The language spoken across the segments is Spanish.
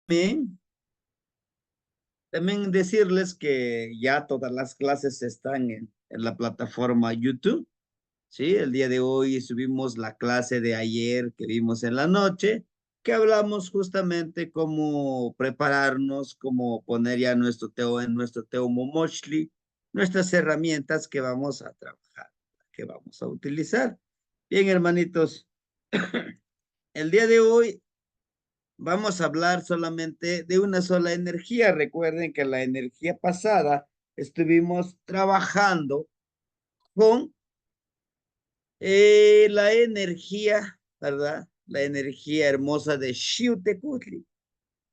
también decirles que ya todas las clases están en la plataforma YouTube. Sí, el día de hoy subimos la clase de ayer que vimos en la noche, que hablamos justamente cómo prepararnos, cómo poner ya nuestro Teo en nuestro Teo Momoshli, nuestras herramientas que vamos a trabajar, que vamos a utilizar. Bien, hermanitos, el día de hoy vamos a hablar solamente de una sola energía. Recuerden que la energía pasada estuvimos trabajando con la energía, ¿verdad? La energía hermosa de Xiuhtecutli,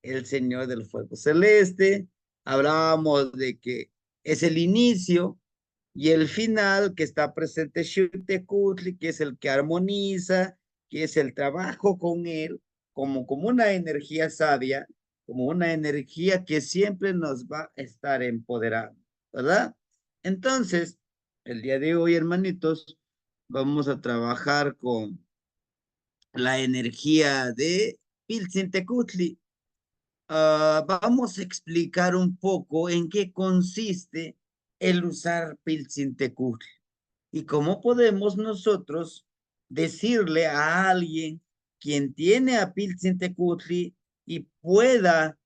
el Señor del Fuego Celeste. Hablábamos de que es el inicio y el final que está presente Xiuhtecutli, que es el que armoniza, que es el trabajo con él, como una energía sabia, como una energía que siempre nos va a estar empoderando, ¿verdad? Entonces, el día de hoy, hermanitos, vamos a trabajar con la energía de Piltzintecutli. Vamos a explicar un poco en qué consiste el usar Piltzintecutli y cómo podemos nosotros decirle a alguien quien tiene a Piltzintecutli y pueda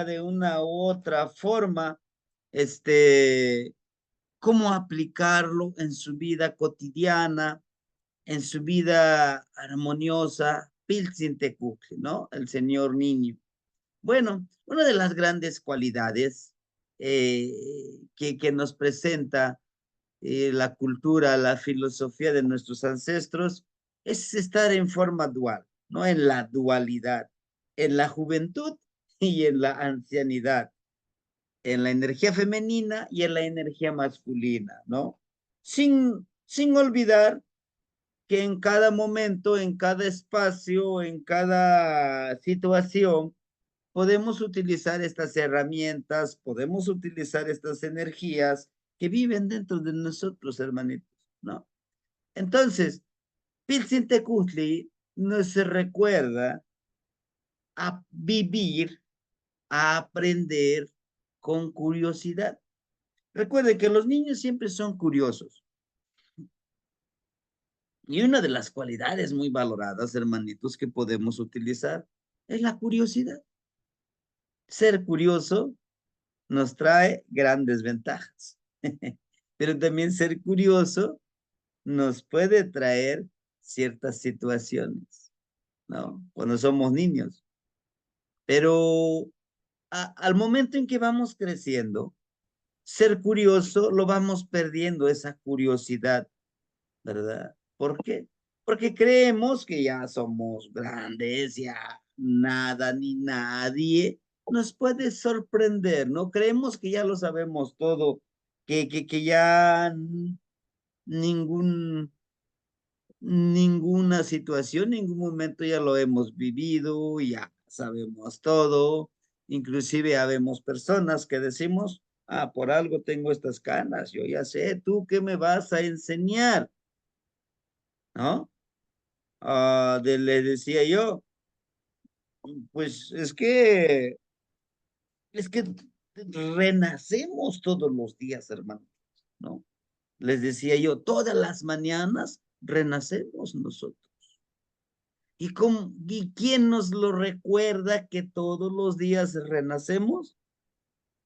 de una u otra forma, cómo aplicarlo en su vida cotidiana, en su vida armoniosa, Piltzintecutli, ¿no? El señor niño. Bueno, una de las grandes cualidades que nos presenta la cultura, la filosofía de nuestros ancestros es estar en forma dual, ¿no? En la dualidad, en la juventud y en la ancianidad, en la energía femenina y en la energía masculina, ¿no? Sin olvidar que en cada momento, en cada espacio, en cada situación, podemos utilizar estas herramientas, podemos utilizar estas energías que viven dentro de nosotros, hermanitos, ¿no? Entonces, Pilsintecutli nos recuerda a vivir, a aprender con curiosidad. Recuerde que los niños siempre son curiosos. Y una de las cualidades muy valoradas, hermanitos, que podemos utilizar es la curiosidad. Ser curioso nos trae grandes ventajas, pero también ser curioso nos puede traer ciertas situaciones, ¿no? Cuando somos niños. Pero al momento en que vamos creciendo, ser curioso lo vamos perdiendo esa curiosidad, ¿verdad? ¿Por qué? Porque creemos que ya somos grandes, ya nada ni nadie nos puede sorprender, ¿no? Creemos que ya lo sabemos todo, que ya ningún, ninguna situación, ningún momento ya lo hemos vivido, ya sabemos todo, inclusive habemos personas que decimos, por algo tengo estas canas, yo ya sé, ¿tú qué me vas a enseñar? ¿No? Le decía yo, pues es que renacemos todos los días, hermano, ¿no? Les decía yo, todas las mañanas renacemos nosotros. ¿Y quién nos lo recuerda que todos los días renacemos?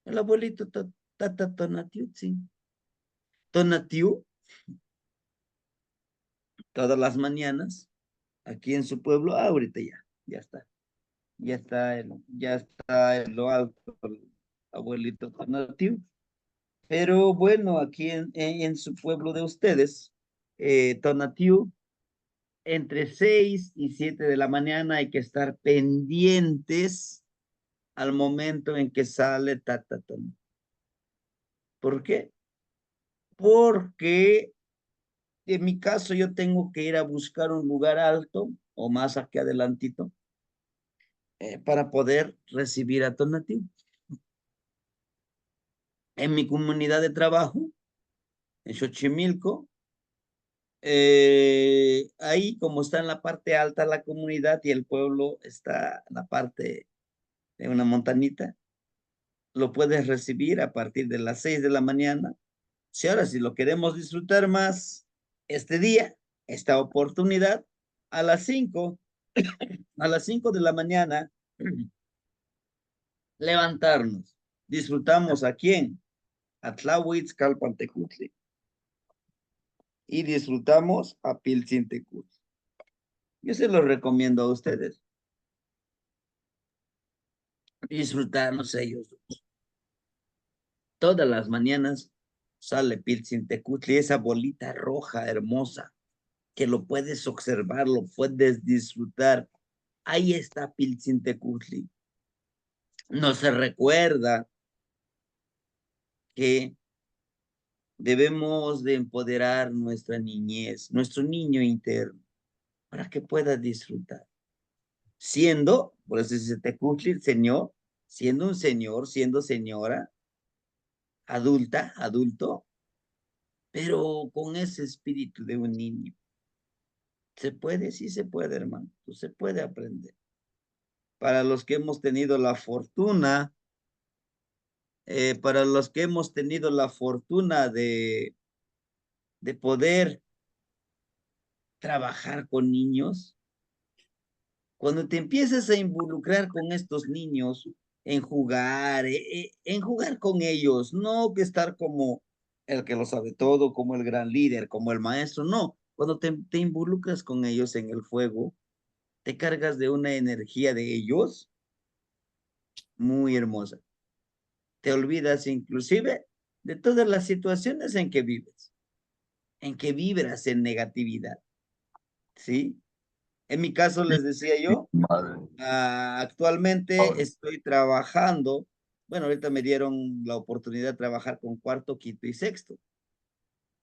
El abuelito Tata Tonatiu, sí. Tonatiu, todas las mañanas, aquí en su pueblo, ahorita ya está. Ya está en lo alto el abuelito Tonatiu. Pero bueno, aquí en su pueblo de ustedes, Tonatiu, entre 6 y 7 de la mañana hay que estar pendientes al momento en que sale Tatatón. ¿Por qué? Porque en mi caso yo tengo que ir a buscar un lugar alto o más aquí adelantito para poder recibir a Tonatiu. En mi comunidad de trabajo, en Xochimilco, ahí como está en la parte alta la comunidad y el pueblo está en la parte de una montanita, lo puedes recibir a partir de las 6 de la mañana. Si ahora, si lo queremos disfrutar más este día, esta oportunidad, a las 5, a las 5 de la mañana, levantarnos. Disfrutamos a quién? A Tlahuitzcalpantecutli. Y disfrutamos a Piltzintecutli. Yo se los recomiendo a ustedes. Disfrutarnos ellos dos. Todas las mañanas sale Piltzintecutli, esa bolita roja hermosa, que lo puedes observar, lo puedes disfrutar. Ahí está Piltzintecutli. Nos recuerda que debemos de empoderar nuestra niñez, nuestro niño interno, para que pueda disfrutar. Siendo, por eso dice Tecutli, el señor, siendo un señor, siendo señora, adulta, adulto, pero con ese espíritu de un niño. ¿Se puede? Sí se puede, hermano. Se puede aprender. Para los que hemos tenido la fortuna, para los que hemos tenido la fortuna de poder trabajar con niños, cuando te empiezas a involucrar con estos niños en jugar con ellos, no que estar como el que lo sabe todo, como el gran líder, como el maestro, no. Cuando te involucras con ellos en el fuego, te cargas de una energía de ellos muy hermosa. Te olvidas inclusive de todas las situaciones en que vives, en que vibras en negatividad, ¿sí? En mi caso, les decía yo, actualmente estoy trabajando, bueno, ahorita me dieron la oportunidad de trabajar con cuarto, quinto y sexto,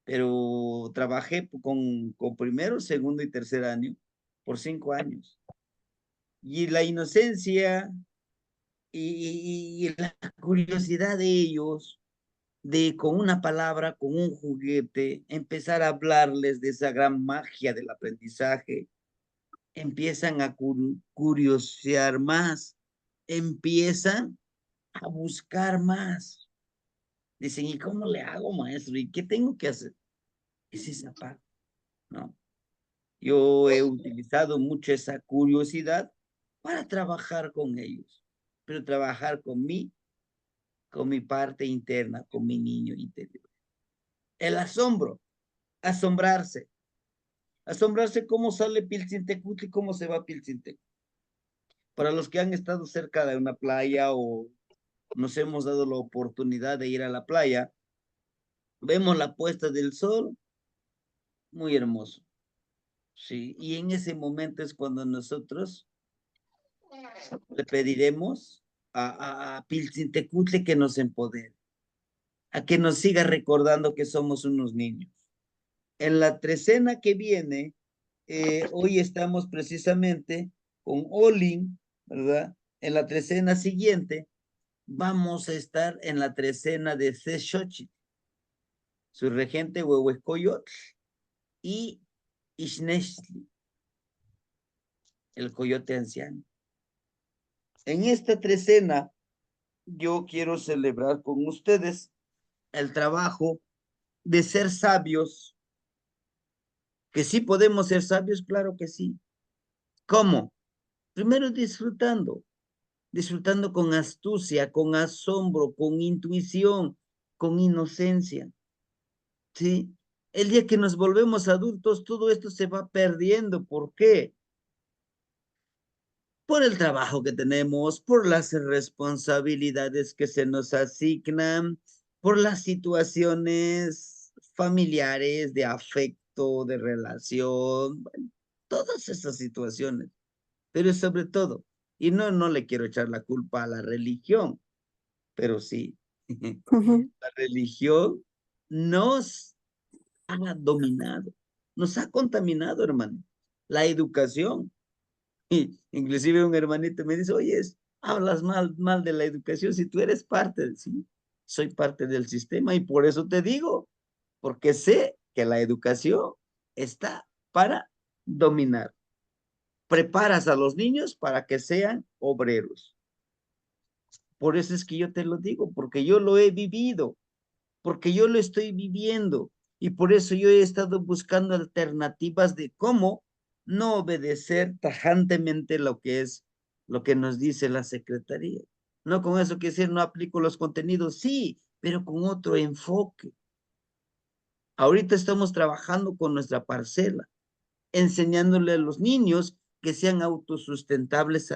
pero trabajé con primero, segundo y tercer año por 5 años. Y la inocencia y la curiosidad de ellos, de con una palabra, con un juguete, empezar a hablarles de esa gran magia del aprendizaje, empiezan a curiosear más, empiezan a buscar más. Dicen, ¿y cómo le hago, maestro? ¿Y qué tengo que hacer? Es esa parte, ¿no? Yo he utilizado mucho esa curiosidad para trabajar con ellos, pero trabajar con mi parte interna, con mi niño interior. El asombro, asombrarse. Asombrarse cómo sale Piltzintecutli y cómo se va Piltzintecutli. Para los que han estado cerca de una playa o nos hemos dado la oportunidad de ir a la playa, vemos la puesta del sol, muy hermoso, ¿sí? Y en ese momento es cuando nosotros le pediremos a Piltzintecutli que nos empodere, a que nos siga recordando que somos unos niños. En la trecena que viene, hoy estamos precisamente con Olin, ¿verdad? En la trecena siguiente, vamos a estar en la trecena de Seshochi, su regente Huehuescoyotl y Ishneshli, el coyote anciano. En esta trecena, yo quiero celebrar con ustedes el trabajo de ser sabios, que sí podemos ser sabios, claro que sí. ¿Cómo? Primero disfrutando con astucia, con asombro, con intuición, con inocencia, ¿sí? El día que nos volvemos adultos, todo esto se va perdiendo. ¿Por qué? Por el trabajo que tenemos, por las responsabilidades que se nos asignan, por las situaciones familiares de afecto, de relación, bueno, todas esas situaciones, pero sobre todo, y no le quiero echar la culpa a la religión, pero sí, la religión nos ha dominado, nos ha contaminado, hermano. La educación, inclusive un hermanito me dice, oye, hablas mal de la educación si tú eres parte del, sí, soy parte del sistema y por eso te digo, porque sé que la educación está para dominar. Preparas a los niños para que sean obreros. Por eso es que yo te lo digo, porque yo lo he vivido, porque yo lo estoy viviendo. Y por eso yo he estado buscando alternativas de cómo no obedecer tajantemente lo que es lo que nos dice la Secretaría. No con eso quiere decir no aplico los contenidos, sí, pero con otro enfoque. Ahorita estamos trabajando con nuestra parcela, enseñándole a los niños que sean autosustentables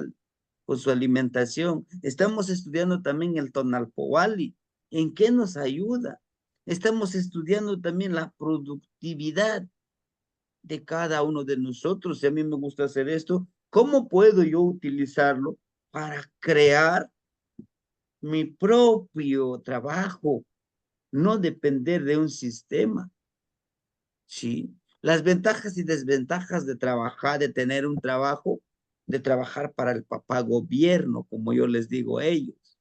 con su alimentación. Estamos estudiando también el Tonalpohualli. ¿En qué nos ayuda? Estamos estudiando también la productividad de cada uno de nosotros. Si a mí me gusta hacer esto, ¿cómo puedo yo utilizarlo para crear mi propio trabajo? No depender de un sistema. Sí, las ventajas y desventajas de trabajar, de tener un trabajo, de trabajar para el papá gobierno, como yo les digo a ellos,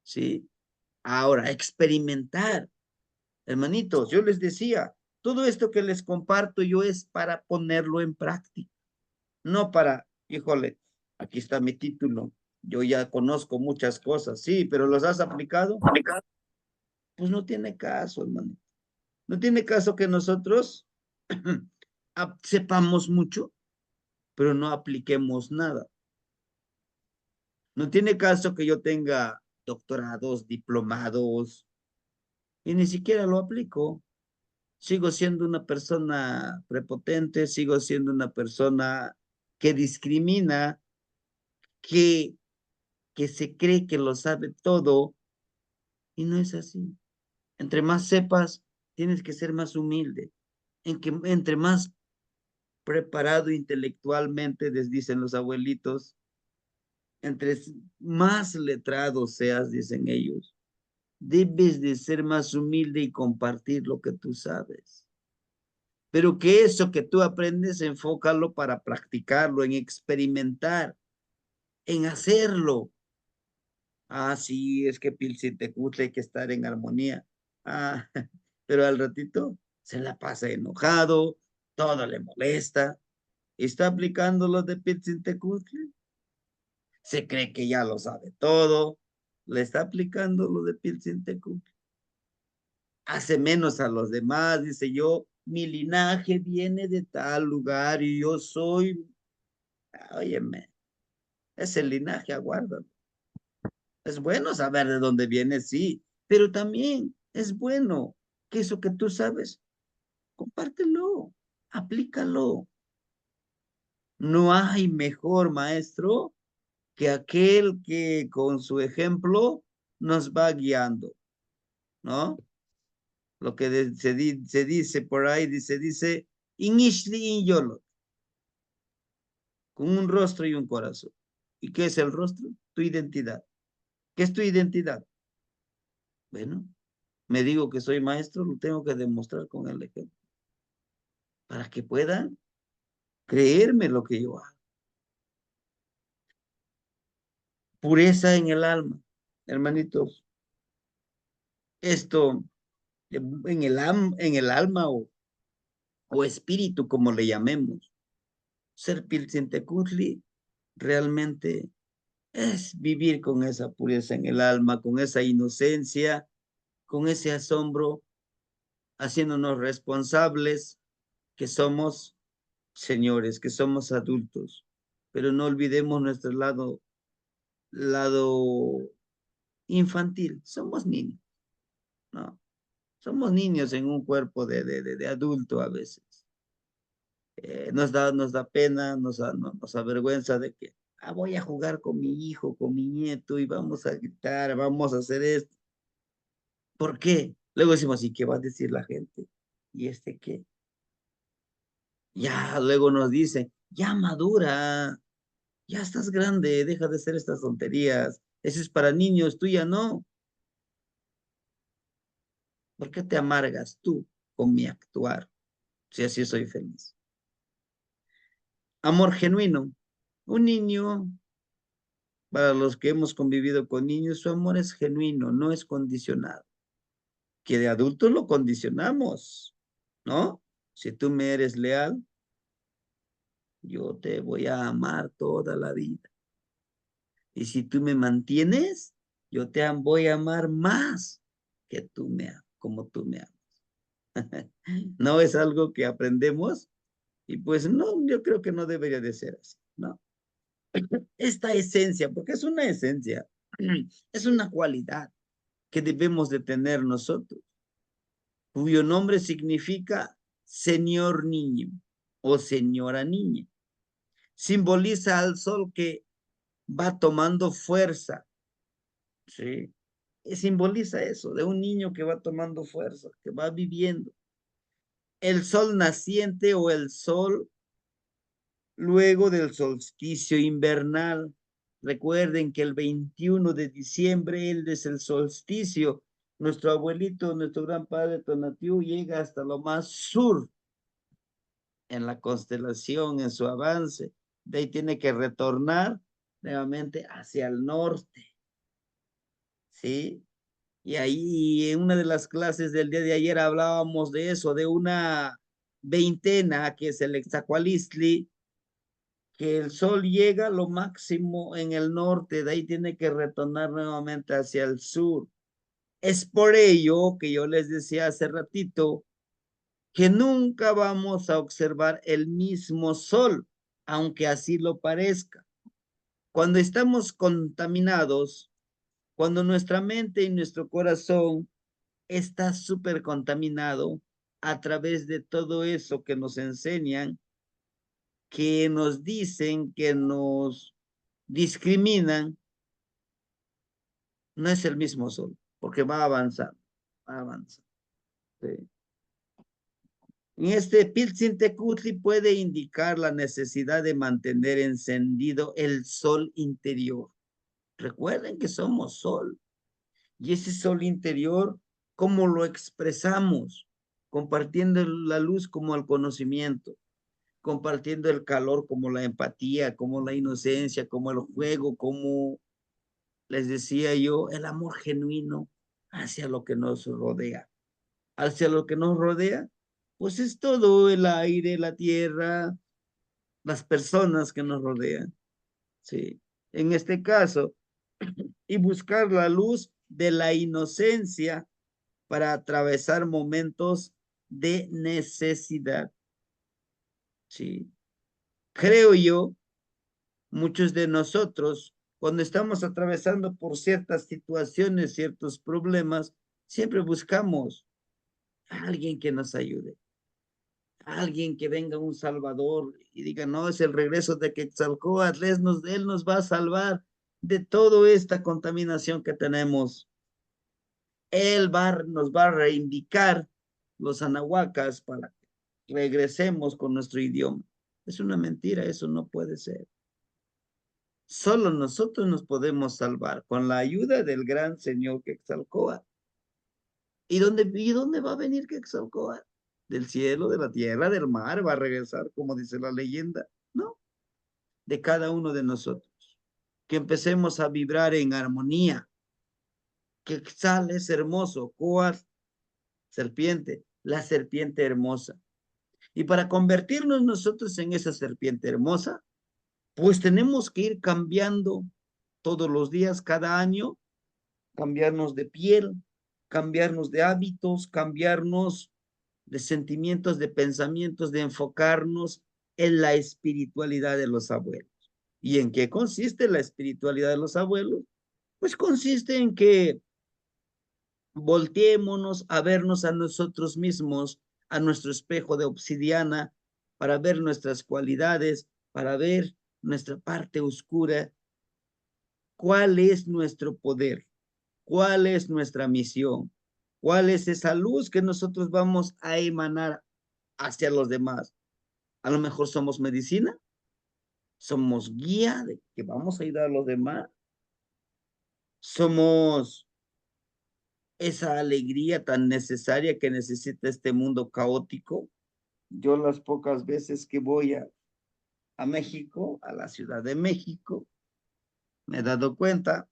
¿sí? Ahora, experimentar, hermanitos, yo les decía, todo esto que les comparto yo es para ponerlo en práctica, no para, híjole, aquí está mi título, yo ya conozco muchas cosas, sí, pero ¿los has aplicado? Pues no tiene caso, hermanito. No tiene caso que nosotros sepamos mucho, pero no apliquemos nada. No tiene caso que yo tenga doctorados, diplomados, y ni siquiera lo aplico. Sigo siendo una persona prepotente, sigo siendo una persona que discrimina, que, que se cree que lo sabe todo, y no es así. Entre más sepas, tienes que ser más humilde. Entre más preparado intelectualmente, les dicen los abuelitos, entre más letrado seas, dicen ellos, debes de ser más humilde y compartir lo que tú sabes. Pero que eso que tú aprendes, enfócalo para practicarlo, en experimentar, en hacerlo. Ah, sí, es que Pilsitecutle hay que estar en armonía. Ah, pero al ratito se la pasa enojado, todo le molesta. ¿Está aplicando lo de Pilsitecutle? Se cree que ya lo sabe todo. Le está aplicando lo de Pilsitecutle. Hace menos a los demás, dice yo, mi linaje viene de tal lugar y yo soy, óyeme, ese linaje aguarda. Es bueno saber de dónde viene, sí, pero también es bueno que eso que tú sabes, compártelo, aplícalo. No hay mejor maestro que aquel que con su ejemplo nos va guiando, ¿no? Lo que se dice por ahí, dice, Inishli in Yolo, con un rostro y un corazón. ¿Y qué es el rostro? Tu identidad. ¿Qué es tu identidad? Bueno, me digo que soy maestro, lo tengo que demostrar con el ejemplo, para que puedan creerme lo que yo hago. Pureza en el alma, hermanitos. Esto en el alma o espíritu, como le llamemos. Ser Pilsintecutli realmente es vivir con esa pureza en el alma, con esa inocencia, con ese asombro, haciéndonos responsables que somos señores, que somos adultos, pero no olvidemos nuestro lado infantil. Somos niños, ¿no? Somos niños en un cuerpo de adulto a veces. Nos da pena, nos avergüenza de que voy a jugar con mi hijo, con mi nieto y vamos a gritar, vamos a hacer esto. ¿Por qué? Luego decimos, ¿y qué va a decir la gente? ¿Y este qué? Ya, luego nos dice, ya madura, ya estás grande, deja de hacer estas tonterías. Eso es para niños, tú ya no. ¿Por qué te amargas tú con mi actuar? Si así soy feliz. Amor genuino. Un niño, para los que hemos convivido con niños, su amor es genuino, no es condicionado. Que de adultos lo condicionamos, ¿no? Si tú me eres leal, yo te voy a amar toda la vida. Y si tú me mantienes, yo voy a amar más que tú me amas, como tú me amas. No es algo que aprendemos y pues no, yo creo que no debería de ser así, ¿no? Esta esencia, porque es una esencia, es una cualidad que debemos de tener nosotros, cuyo nombre significa señor niño o señora niña. Simboliza al sol que va tomando fuerza, ¿sí? Y simboliza eso, de un niño que va tomando fuerza, que va viviendo. El sol naciente o el sol luego del solsticio invernal. Recuerden que el 21 de diciembre, él es el solsticio. Nuestro abuelito, nuestro gran padre Tonatiuh llega hasta lo más sur en la constelación, en su avance. De ahí tiene que retornar nuevamente hacia el norte, ¿sí? Y ahí en una de las clases del día de ayer hablábamos de eso, de una veintena que es el Hexacualistli, que el sol llega a lo máximo en el norte, de ahí tiene que retornar nuevamente hacia el sur. Es por ello que yo les decía hace ratito que nunca vamos a observar el mismo sol, aunque así lo parezca. Cuando estamos contaminados, cuando nuestra mente y nuestro corazón está súper contaminado a través de todo eso que nos enseñan, que nos dicen, que nos discriminan, no es el mismo sol, porque va avanzando, va avanzando. ¿Sí? En este Piltzintecutli puede indicar la necesidad de mantener encendido el sol interior. Recuerden que somos sol, y ese sol interior, ¿cómo lo expresamos? Compartiendo la luz como el conocimiento, compartiendo el calor como la empatía, como la inocencia, como el juego, como les decía yo, el amor genuino hacia lo que nos rodea. Hacia lo que nos rodea, pues es todo el aire, la tierra, las personas que nos rodean, ¿sí? En este caso, y buscar la luz de la inocencia para atravesar momentos de necesidad, ¿sí? Creo yo, muchos de nosotros, cuando estamos atravesando por ciertas situaciones, ciertos problemas, siempre buscamos a alguien que nos ayude, a alguien que venga un salvador y diga, no, es el regreso de Quetzalcóatl, él nos va a salvar de toda esta contaminación que tenemos. Nos va a reivindicar los anahuacas para que regresemos con nuestro idioma. Es una mentira, eso no puede ser. Solo nosotros nos podemos salvar con la ayuda del gran señor Quetzalcóatl. ¿Y dónde va a venir Quetzalcóatl? Del cielo, de la tierra, del mar, va a regresar, como dice la leyenda. No, de cada uno de nosotros. Que empecemos a vibrar en armonía. Quetzal es hermoso, Coatl, serpiente, la serpiente hermosa. Y para convertirnos nosotros en esa serpiente hermosa, pues tenemos que ir cambiando todos los días, cada año, cambiarnos de piel, cambiarnos de hábitos, cambiarnos de sentimientos, de pensamientos, de enfocarnos en la espiritualidad de los abuelos. ¿Y en qué consiste la espiritualidad de los abuelos? Pues consiste en que volteémonos a vernos a nosotros mismos, a nuestro espejo de obsidiana, para ver nuestras cualidades, para ver nuestra parte oscura, cuál es nuestro poder, cuál es nuestra misión, cuál es esa luz que nosotros vamos a emanar hacia los demás. A lo mejor somos medicina, somos guía de que vamos a ayudar a los demás, somos esa alegría tan necesaria que necesita este mundo caótico. Yo las pocas veces que voy a México, a la Ciudad de México, me he dado cuenta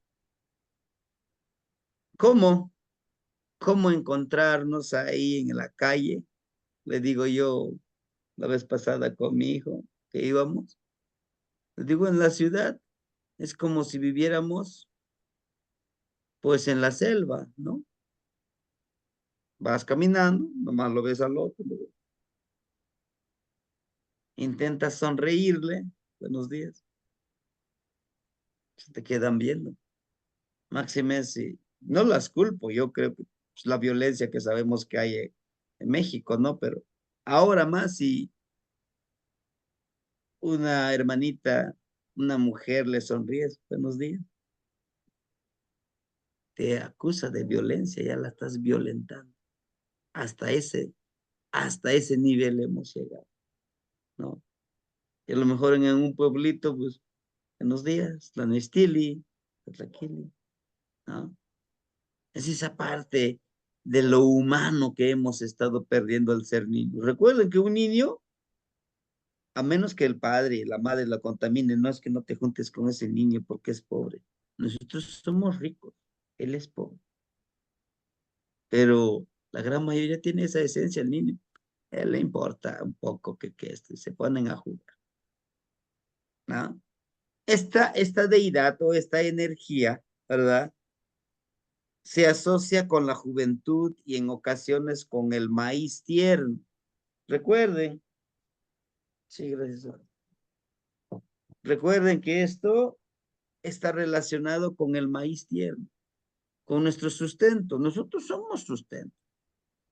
cómo, cómo encontrarnos ahí en la calle. Le digo yo la vez pasada con mi hijo que íbamos, le digo en la ciudad, es como si viviéramos Pues en la selva, ¿no? Vas caminando, nomás lo ves al otro. Intentas sonreírle, buenos días, se te quedan viendo. Máxime, si no las culpo, yo creo que pues, la violencia que sabemos que hay en México, ¿no? Pero ahora más si una hermanita, una mujer le sonríes, buenos días, te acusa de violencia, ya la estás violentando. Hasta ese, hasta ese nivel hemos llegado, ¿no? Y a lo mejor en un pueblito, pues, buenos días, la Nestili, Tlaquili, ¿no? Es esa parte de lo humano que hemos estado perdiendo al ser niños. Recuerden que un niño, a menos que el padre y la madre lo contaminen, no es que no te juntes con ese niño porque es pobre. Nosotros somos ricos, él es pobre, pero la gran mayoría tiene esa esencia, el niño. A él le importa un poco que se ponen a jugar, ¿no? Esta deidad o esta energía, ¿verdad? Se asocia con la juventud y en ocasiones con el maíz tierno. Recuerden, sí, gracias. Recuerden que esto está relacionado con el maíz tierno, con nuestro sustento. Nosotros somos sustento,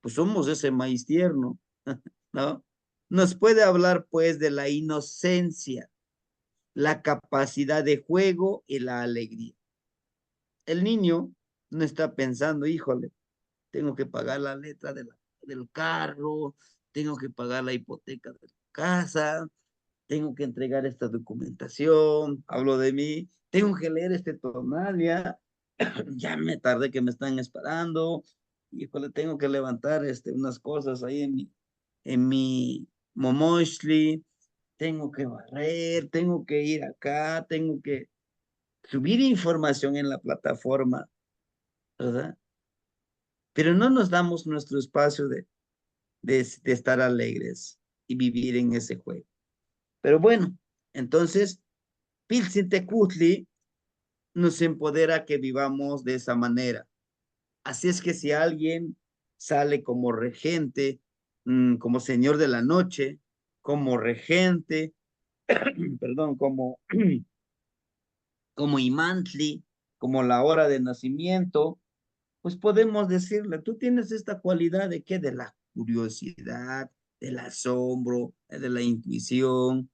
pues somos ese maíz tierno, ¿no? Nos puede hablar pues de la inocencia, la capacidad de juego y la alegría. El niño no está pensando, híjole, tengo que pagar la letra del carro, tengo que pagar la hipoteca de la casa, tengo que entregar esta documentación, hablo de mí, tengo que leer este tonal, ya me tardé que me están esperando, híjole, tengo que levantar unas cosas ahí en mi momoshli, tengo que barrer, tengo que ir acá, tengo que subir información en la plataforma, ¿verdad? Pero no nos damos nuestro espacio de estar alegres y vivir en ese juego. Pero bueno, entonces, Pilsintecutli nos empodera que vivamos de esa manera. Así es que si alguien sale como regente, como señor de la noche, como regente, perdón, como imantli, como la hora de nacimiento, pues podemos decirle, tú tienes esta cualidad de qué, de la curiosidad, del asombro, de la intuición,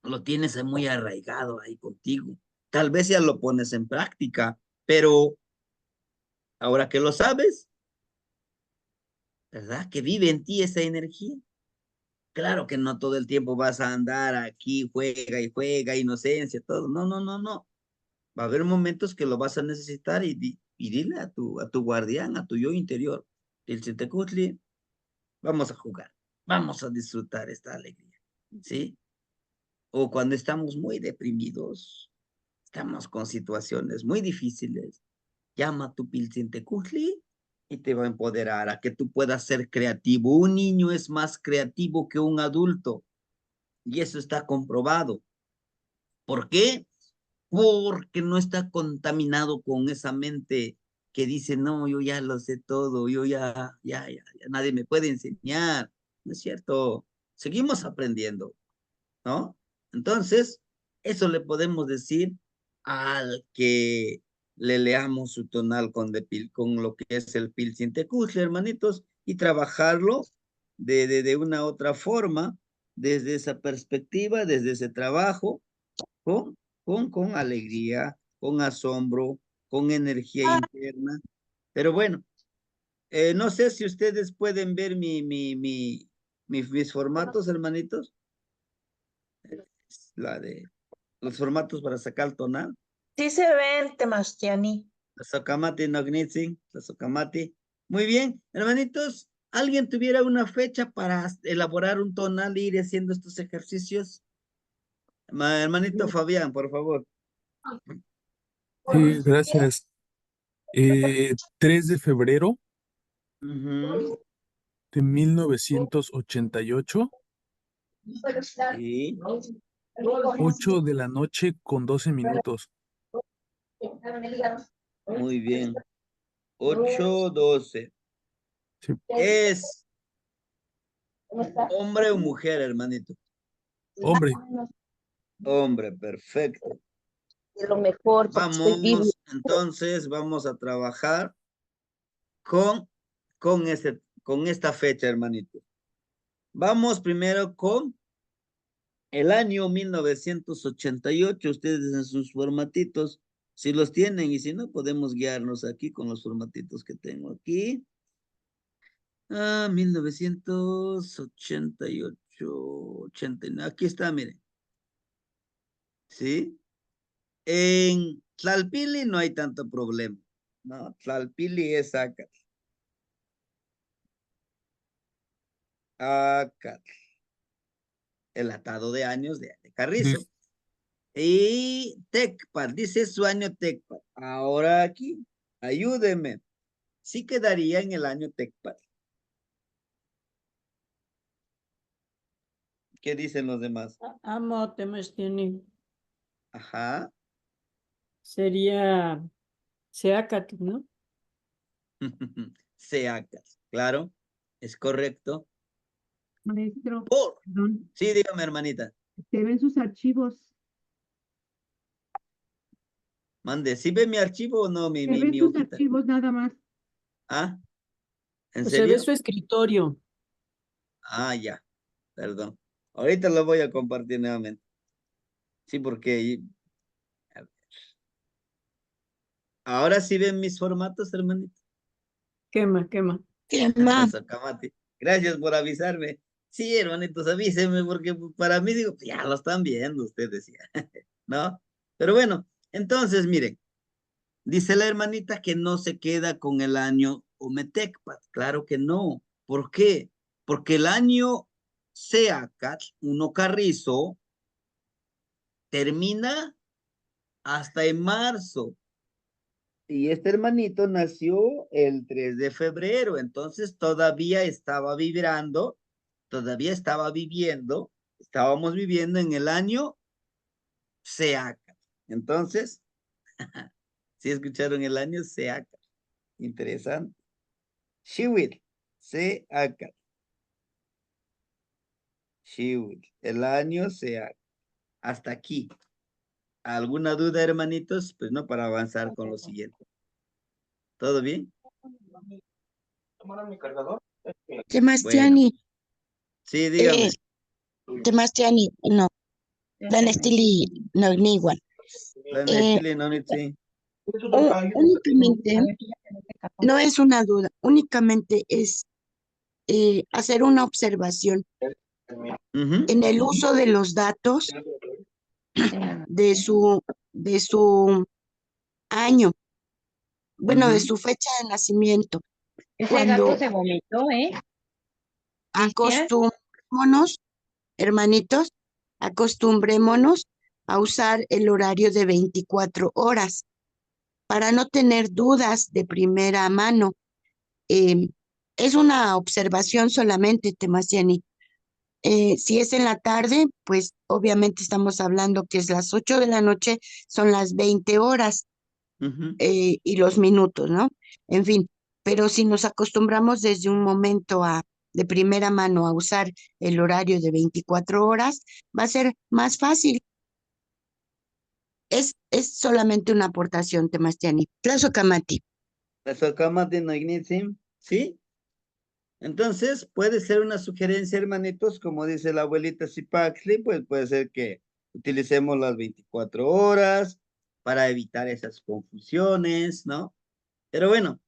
lo tienes muy arraigado ahí contigo. Tal vez ya lo pones en práctica, pero ahora que lo sabes, ¿verdad? Que vive en ti esa energía. Claro que no todo el tiempo vas a andar aquí, juega, inocencia, todo. No, no, no, no. Va a haber momentos que lo vas a necesitar y dile a tu guardián, a tu yo interior, el Chetecutli, vamos a jugar, vamos a disfrutar esta alegría, ¿sí? O cuando estamos muy deprimidos, estamos con situaciones muy difíciles, llama a tu Pilcintecutli y te va a empoderar a que tú puedas ser creativo. Un niño es más creativo que un adulto y eso está comprobado. ¿Por qué? Porque no está contaminado con esa mente que dice, no, yo ya lo sé todo, yo ya nadie me puede enseñar. No es cierto. Seguimos aprendiendo, ¿no? Entonces, eso le podemos decir al que le leamos su tonal con lo que es el Pilsintecutli, hermanitos, y trabajarlo de una otra forma, desde esa perspectiva, desde ese trabajo, con, con alegría, con asombro, con energía interna. Pero bueno, no sé si ustedes pueden ver mis formatos, hermanitos, la de los formatos para sacar el tonal. Sí se ven, Temastiani. La Socamati Nognitzin, la Socamati. Muy bien, hermanitos, ¿alguien tuviera una fecha para elaborar un tonal e ir haciendo estos ejercicios? Hermanito Fabián, por favor. Sí, gracias. 3 de febrero Ujú. de 1988, Sí. 8 de la noche con 12 minutos. Muy bien. 8, 12. Sí. ¿Es hombre o mujer, hermanito? Hombre. Hombre, perfecto. De lo mejor, porque estoy vivo. Vamos, entonces, vamos a trabajar con, con esta fecha, hermanito. Vamos primero con el año 1988. Ustedes en sus formatitos, si los tienen, y si no, podemos guiarnos aquí con los formatitos que tengo aquí. 1988, 89. Aquí está, miren. ¿Sí? En Tlalpili no hay tanto problema. No, Tlalpili es acá. Acá. El atado de años de Ujú. Carrizo. Y Tecpat, dice su año Tecpat. Ahora aquí, ayúdeme. Sí quedaría en el año Tecpat. ¿Qué dicen los demás? Amo Temestiani. Ajá. Sería Seacat, ¿no? Seacas, claro, es correcto. Maestro, Por. perdón, Sí, dígame, hermanita. se ven sus archivos, Mande, ¿sí ve mi archivo o no, se ven mi sus hojita? archivos nada más. ¿Ah? ¿En Se ve serio? su escritorio. Ah, ya, perdón. Ahorita lo voy a compartir nuevamente. Sí, porque a ver, ahora sí ven mis formatos, hermanito. Quema, quema. Eso, Camati. Gracias por avisarme. Sí, hermanitos, avísenme porque para mí digo, pues, ya lo están viendo ustedes ya, ¿no? Pero bueno, entonces miren, dice la hermanita que no se queda con el año Ometecpat. Claro que no. ¿Por qué? Porque el año Seacat, uno Carrizo, termina hasta en marzo. Y este hermanito nació el 3 de febrero, entonces todavía estaba vibrando, todavía estaba viviendo, estábamos viviendo en el año Seacat. Entonces, si escucharon el año Seacat, interesante. Shiwit, Seacat, Shiwit, el año Seacat. Hasta aquí. ¿Alguna duda, hermanitos? Pues no, para avanzar con lo siguiente. ¿Todo bien? Bueno, Temastiani, sí, dígame. Temastiani, no, Planestili, no, igual. Planestili, no, sí. Únicamente, no es una duda, únicamente es hacer una observación Ujú, en el uso de los datos de su año, bueno, de ujú. su fecha de nacimiento. Ese gato se vomitó, ¿eh? Acostumbrémonos, hermanitos, acostumbrémonos a usar el horario de 24 horas para no tener dudas de primera mano. Eh, es una observación solamente, Temasiani. Si es en la tarde, pues obviamente estamos hablando que es las 8 de la noche, son las 20 horas Ujú. y los minutos, ¿no? En fin, pero si nos acostumbramos desde un momento de primera mano a usar el horario de 24 horas, va a ser más fácil. Es solamente una aportación, Temastiani. Plazo Camati. Eso cama de no ignitim, ¿sí? Entonces, puede ser una sugerencia, hermanitos, como dice la abuelita Zipaxli, pues puede ser que utilicemos las 24 horas para evitar esas confusiones, ¿no? Pero bueno,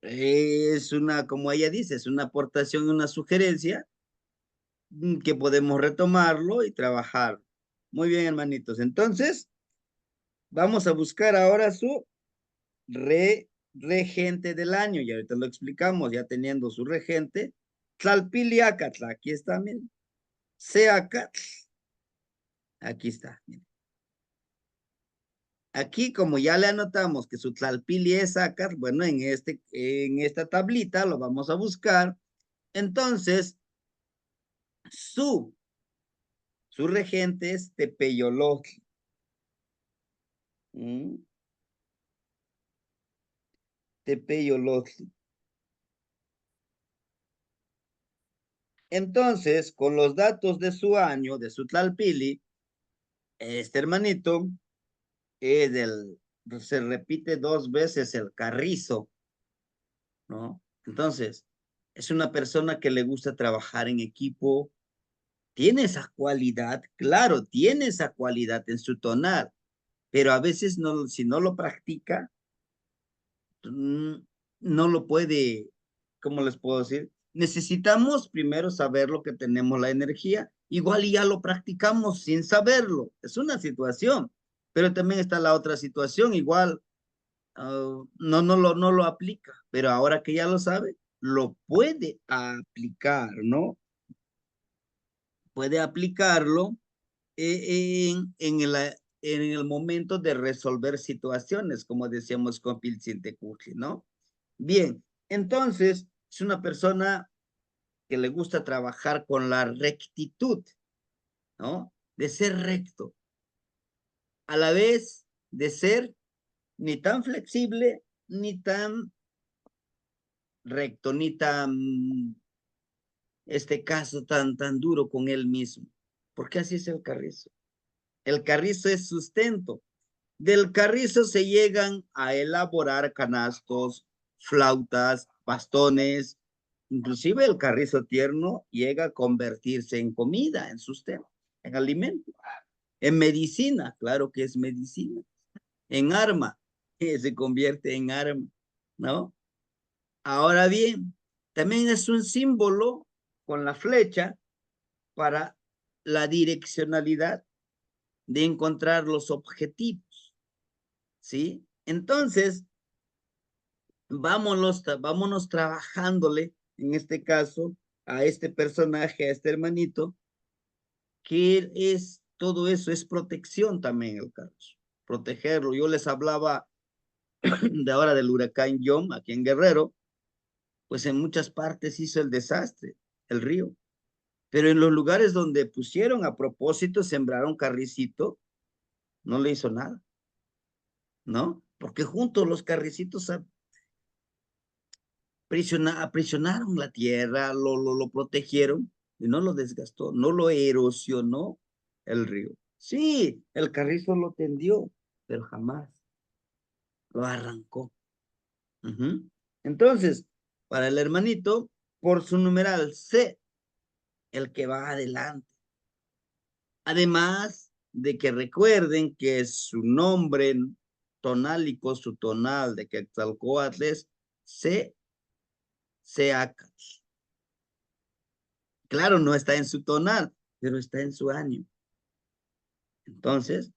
es una, como ella dice, es una aportación, una sugerencia que podemos retomarlo y trabajar. Muy bien, hermanitos. Entonces, vamos a buscar ahora su regente del año, y ahorita lo explicamos, ya teniendo su regente, Tlalpiliacatl, aquí está, miren, Seacatl, aquí está, miren. Aquí, como ya le anotamos que su Tlalpili es Acatl, bueno, en esta tablita lo vamos a buscar. Entonces, su regente es Tepeyolotl. ¿Mm? Tepeyolotli. Entonces, con los datos de su año, de su tlalpili, este hermanito es se repite 2 veces el carrizo, ¿no? Entonces, es una persona que le gusta trabajar en equipo, tiene esa cualidad, claro, tiene esa cualidad en su tonal, pero a veces no, si no lo practica, no lo puede, ¿cómo les puedo decir? Necesitamos primero saber lo que tenemos la energía, igual y ya lo practicamos sin saberlo, es una situación, pero también está la otra situación, igual no lo aplica, pero ahora que ya lo sabe, lo puede aplicar, ¿no? Puede aplicarlo en el momento de resolver situaciones, como decíamos con Pilsintecuji, ¿no? Bien, entonces es una persona que le gusta trabajar con la rectitud, ¿no? De ser recto, a la vez de ser ni tan flexible, ni tan recto, ni tan, caso tan duro con él mismo, porque así es el carrizo. El carrizo es sustento. Del carrizo se llegan a elaborar canastos, flautas, bastones, inclusive el carrizo tierno llega a convertirse en comida, en sustento, en alimento, en medicina, claro que es medicina, en arma, se convierte en arma, ¿no? Ahora bien, también es un símbolo con la flecha para la direccionalidad de encontrar los objetivos, ¿sí? Entonces, vámonos trabajándole, en este caso, a este personaje, a este hermanito, que es todo eso, es protección también el caso, protegerlo. Yo les hablaba de ahora del huracán Yom, aquí en Guerrero, pues en muchas partes hizo el desastre, el río. Pero en los lugares donde pusieron a propósito, sembraron carricito, no le hizo nada, ¿no? Porque juntos los carricitos aprisionaron la tierra, lo protegieron y no lo desgastó, no lo erosionó el río. Sí, el carrizo lo tendió, pero jamás lo arrancó. Entonces, para el hermanito, por su numeral C, el que va adelante. Además de que recuerden que su nombre tonálico, su tonal de Quetzalcóatl es Seacatl. Claro, no está en su tonal, pero está en su año. Entonces,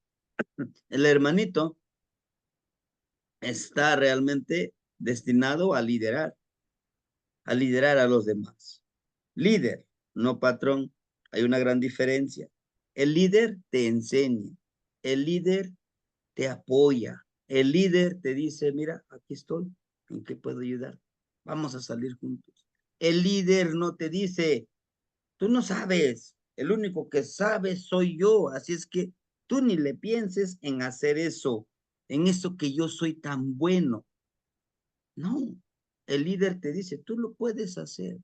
el hermanito está realmente destinado a liderar a los demás. Líder, no patrón. Hay una gran diferencia. El líder te enseña, el líder te apoya, el líder te dice, mira, aquí estoy, ¿en qué puedo ayudar? Vamos a salir juntos. El líder no te dice, tú no sabes, el único que sabe soy yo, así es que tú ni le pienses en hacer eso, en eso que yo soy tan bueno. No, el líder te dice, tú lo puedes hacer.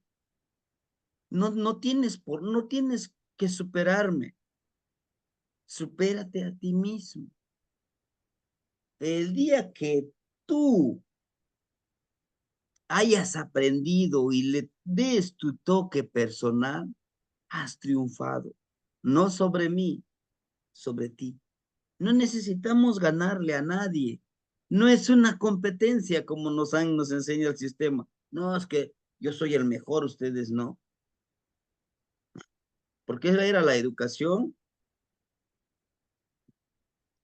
No tienes que superarme. Supérate a ti mismo. El día que tú hayas aprendido y le des tu toque personal, has triunfado. No sobre mí, sobre ti. No necesitamos ganarle a nadie. No es una competencia como nos enseña el sistema. No, es que yo soy el mejor, ustedes no. Porque esa era la educación,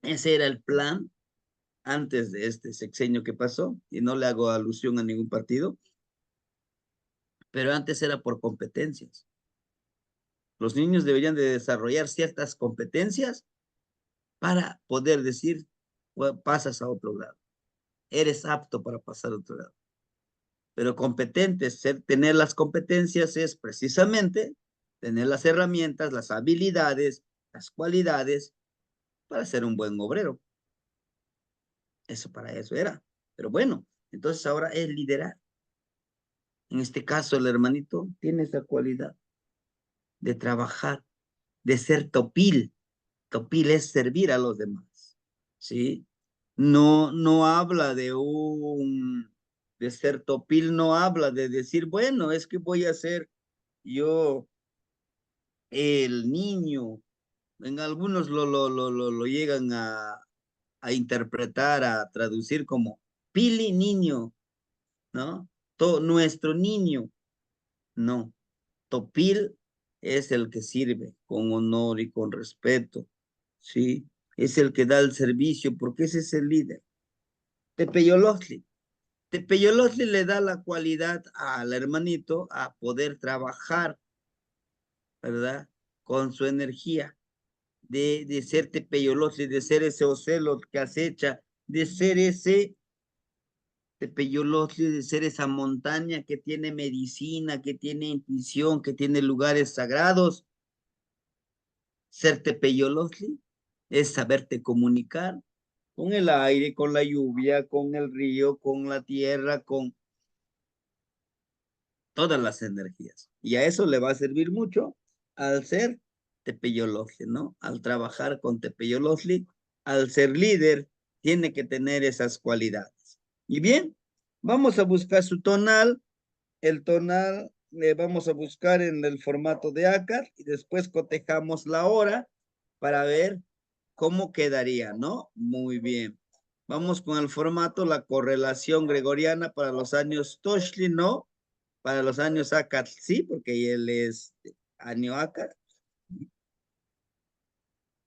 ese era el plan antes de este sexenio que pasó, y no le hago alusión a ningún partido, pero antes era por competencias. Los niños deberían de desarrollar ciertas competencias para poder decir, well, pasas a otro grado, eres apto para pasar a otro grado. Pero competentes, tener las competencias es precisamente tener las herramientas, las habilidades, las cualidades para ser un buen obrero. Eso para eso era. Pero bueno, Entonces ahora es liderar. En este caso, el hermanito tiene esa cualidad de trabajar, de ser topil. Topil es servir a los demás, ¿sí? No habla de ser topil, no habla de decir, bueno, es que voy a ser yo el niño. En algunos lo llegan a interpretar, a traducir como Pili niño, ¿no? Nuestro niño, no. Topil es el que sirve con honor y con respeto, ¿sí? Es el que da el servicio porque ese es el líder. Tepeyolotli. Tepeyolotli le da la cualidad al hermanito a poder trabajar, ¿verdad? Con su energía, de ser tepeyolotli, de ser ese ocelot que acecha, de ser ese Tepeyolotli, de ser esa montaña que tiene medicina, que tiene intuición, que tiene lugares sagrados. Ser Tepeyolotli es saberte comunicar con el aire, con la lluvia, con el río, con la tierra, con todas las energías. Y a eso le va a servir mucho al ser Tepeyolotli, ¿no? Al trabajar con Tepeyolotli, al ser líder, tiene que tener esas cualidades. Y bien, vamos a buscar su tonal. El tonal le vamos a buscar en el formato de ACAD y después cotejamos la hora para ver cómo quedaría, ¿no? Muy bien. Vamos con el formato, la correlación gregoriana para los años Toshli, ¿no? Para los años ACAD, sí, porque él es año ACAD.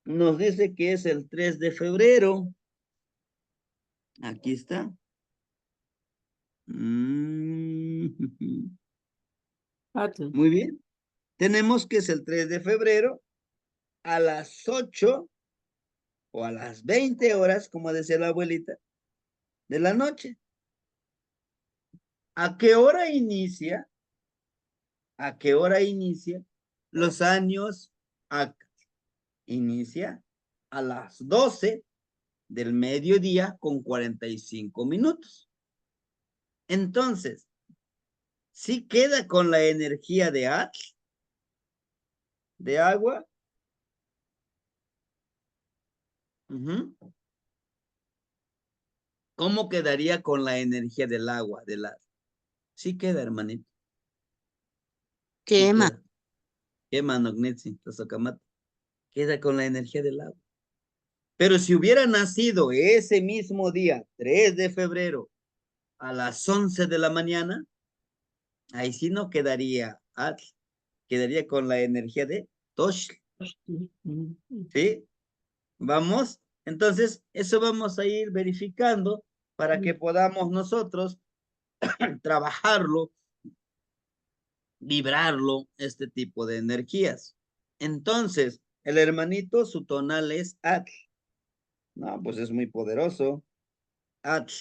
Nos dice que es el 3 de febrero. Aquí está. Atl. Muy bien. Tenemos que es el 3 de febrero a las 8 o a las 20 horas, como decía la abuelita, de la noche. ¿A qué hora inicia? ¿A qué hora inicia los años ACAD? Inicia a las 12 del mediodía con 45 minutos. Entonces, ¿sí queda con la energía de ATL? ¿De agua? ¿Cómo quedaría con la energía del agua, del ATL? Sí queda, hermanito. Sí Quema. queda. Quema, Nognetsi, Tosokamate. Queda con la energía del agua. Pero si hubiera nacido ese mismo día, 3 de febrero, a las 11 de la mañana, ahí sí no quedaría ATL, quedaría con la energía de Tosh, ¿sí? Vamos, entonces eso vamos a ir verificando para que podamos nosotros trabajarlo, vibrarlo, este tipo de energías. Entonces, el hermanito, su tonal es ATL. No, pues es muy poderoso. ATL.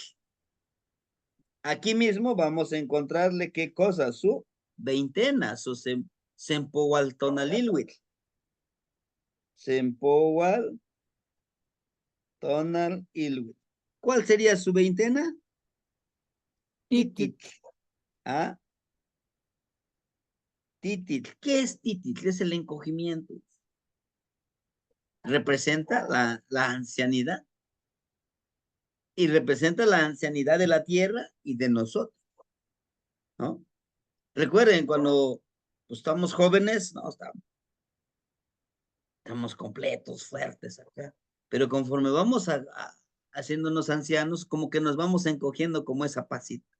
Aquí mismo vamos a encontrarle qué cosa, su veintena, su Sempowal tonalilwit. Sempowal tonal ilwit. ¿Cuál sería su veintena? Titit. ¿Ah? Titit. ¿Qué es titit? Es el encogimiento. Representa la ancianidad. Y representa la ancianidad de la tierra y de nosotros, ¿no? Recuerden, cuando pues, estamos jóvenes, no, estamos completos, fuertes acá. Pero conforme vamos haciéndonos ancianos, como que nos vamos encogiendo como esa pasita,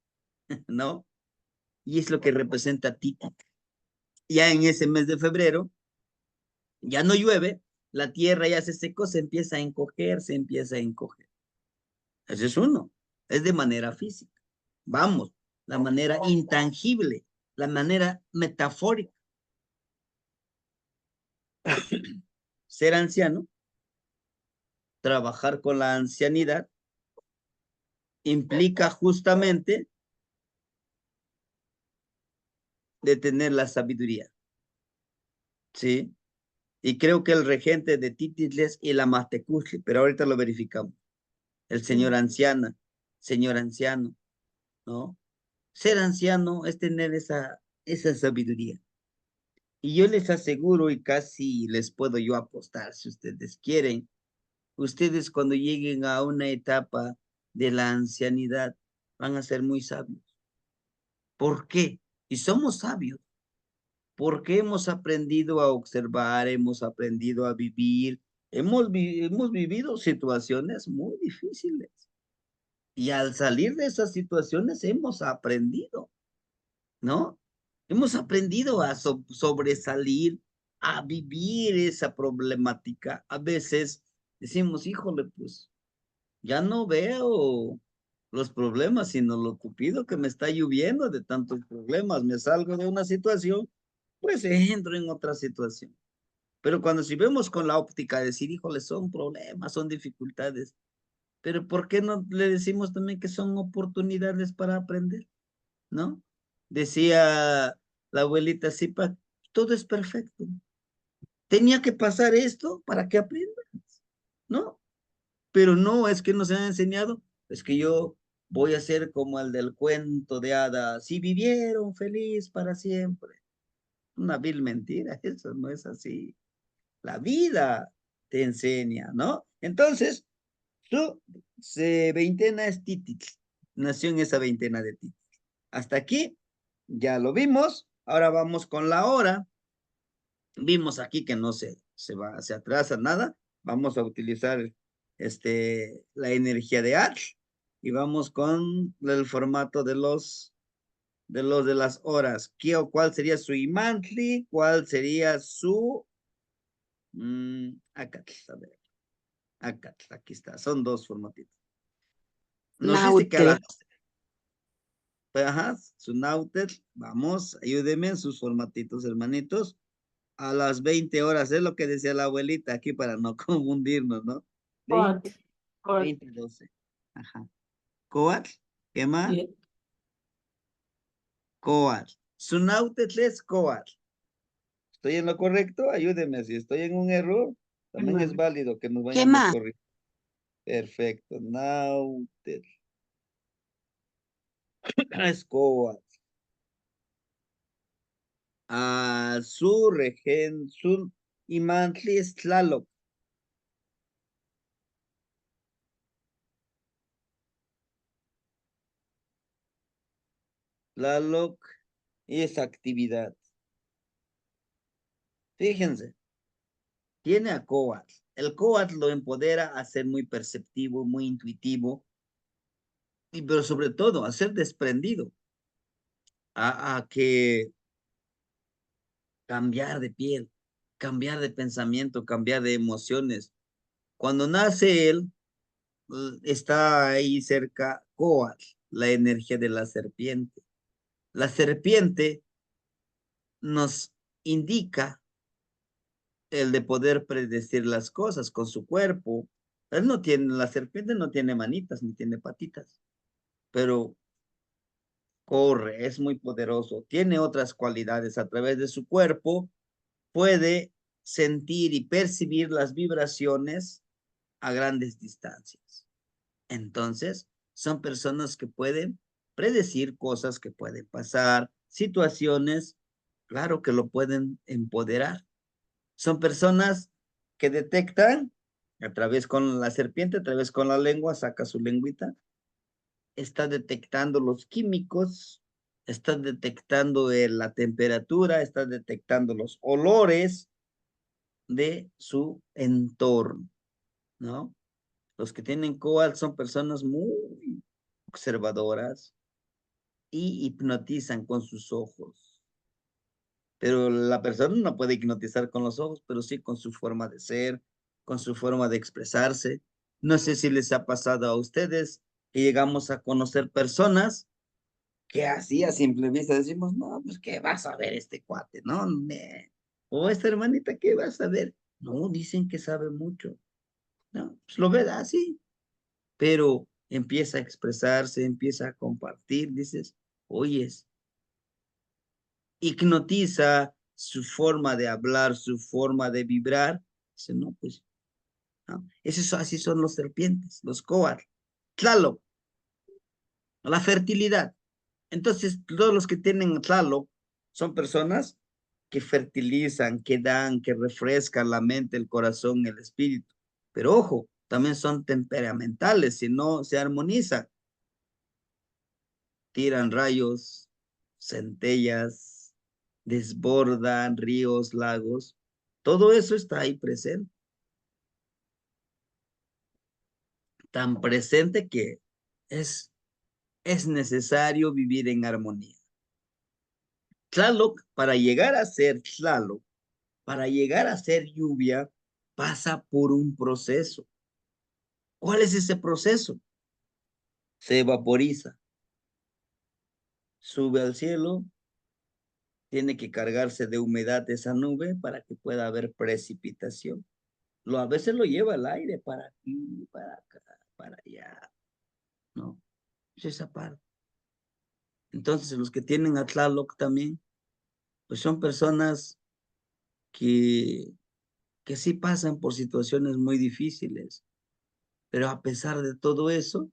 ¿no? Y es lo que representa Titi. Ya en ese mes de febrero, ya no llueve, la tierra ya se secó, se empieza a encoger, se empieza a encoger. Ese es uno, es de manera física. Vamos, la manera intangible, la manera metafórica. Ser anciano, trabajar con la ancianidad, implica justamente de tener la sabiduría. ¿Sí? Y creo que el regente de Tititles y la Matecusli, pero ahorita lo verificamos. El señor anciano, ¿no? Ser anciano es tener esa sabiduría. Y yo les aseguro, y casi les puedo yo apostar, si ustedes quieren, ustedes cuando lleguen a una etapa de la ancianidad van a ser muy sabios. ¿Por qué? Y somos sabios, porque hemos aprendido a observar, hemos aprendido a vivir, hemos vivido situaciones muy difíciles. Y al salir de esas situaciones hemos aprendido, ¿no? Hemos aprendido a sobresalir, a vivir esa problemática. A veces decimos, híjole, pues ya no veo los problemas, sino lo cupido que me está lloviendo de tantos problemas. Me salgo de una situación, pues entro en otra situación. Pero cuando si vemos con la óptica de decir, híjole, son problemas, son dificultades, pero ¿por qué no le decimos también que son oportunidades para aprender? ¿No? Decía la abuelita Zipa, todo es perfecto. Tenía que pasar esto para que aprendas, ¿no? Pero no, es que nos han enseñado, es que yo voy a ser como el del cuento de hadas, si vivieron feliz para siempre. Una vil mentira, eso no es así. La vida te enseña, ¿no? Entonces, su veintena es Tititl, nació en esa veintena de Tititl. Hasta aquí, ya lo vimos, ahora vamos con la hora. Vimos aquí que no se atrasa nada, vamos a utilizar la energía de H y vamos con el formato de las horas. ¿Qué o cuál sería su imantli? ¿Cuál sería su acá, a ver, acá, aquí está, son dos formatitos. Nos dice que a Náutet. ajá, su náutet, vamos, ayúdenme en sus formatitos, hermanitos. A las 20 horas, es lo que decía la abuelita aquí para no confundirnos, ¿no? Coat. 20, Coat. 20, 12. Ajá. Coat, ¿qué más? Yeah. Coat. Sunautetles Coat. ¿Estoy en lo correcto? Ayúdeme. Si estoy en un error, también es válido que nos vayan a Quema. corregir. Perfecto. Nautet. Es Coat. Su regen, su imantli es Tlaloc. Tlaloc y esa actividad. Fíjense, tiene a Coat. El Coat lo empodera a ser muy perceptivo, muy intuitivo, pero sobre todo a ser desprendido, a que cambiar de piel, cambiar de pensamiento, cambiar de emociones. Cuando nace él, está ahí cerca Coat, la energía de la serpiente. La serpiente nos indica el de poder predecir las cosas con su cuerpo. Él no tiene, la serpiente no tiene manitas ni tiene patitas, pero corre, es muy poderoso, tiene otras cualidades a través de su cuerpo, puede sentir y percibir las vibraciones a grandes distancias. Entonces, son personas que pueden predecir cosas que pueden pasar, situaciones, claro que lo pueden empoderar. Son personas que detectan a través con la serpiente, a través con la lengua, saca su lengüita, está detectando los químicos, está detectando la temperatura, está detectando los olores de su entorno, ¿no? Los que tienen COAL son personas muy observadoras y hipnotizan con sus ojos. Pero la persona no puede hipnotizar con los ojos, pero sí con su forma de ser, con su forma de expresarse. No sé si les ha pasado a ustedes que llegamos a conocer personas que así a simple vista decimos, no, pues qué vas a ver este cuate, ¿no? O esta hermanita, ¿qué vas a ver? No, dicen que sabe mucho, ¿no? Pues lo ves así, pero empieza a expresarse, empieza a compartir, dices, oyes, hipnotiza su forma de hablar, su forma de vibrar. Dice, no, pues, ¿no? Así son los serpientes, los coar. Tlaloc, la fertilidad. Entonces, todos los que tienen Tlaloc son personas que fertilizan, que dan, que refrescan la mente, el corazón, el espíritu. Pero ojo, también son temperamentales, si no se armonizan. Tiran rayos, centellas, desbordan ríos, lagos. Todo eso está ahí presente. Tan presente que es necesario vivir en armonía. Tlaloc, para llegar a ser Tlaloc, para llegar a ser lluvia, pasa por un proceso. ¿Cuál es ese proceso? Se vaporiza, sube al cielo, tiene que cargarse de humedad esa nube para que pueda haber precipitación. A veces lo lleva al aire para aquí, para acá, para allá, ¿no? Es esa parte. Entonces, los que tienen a Tlaloc también, pues son personas que, que sí pasan por situaciones muy difíciles, pero a pesar de todo eso,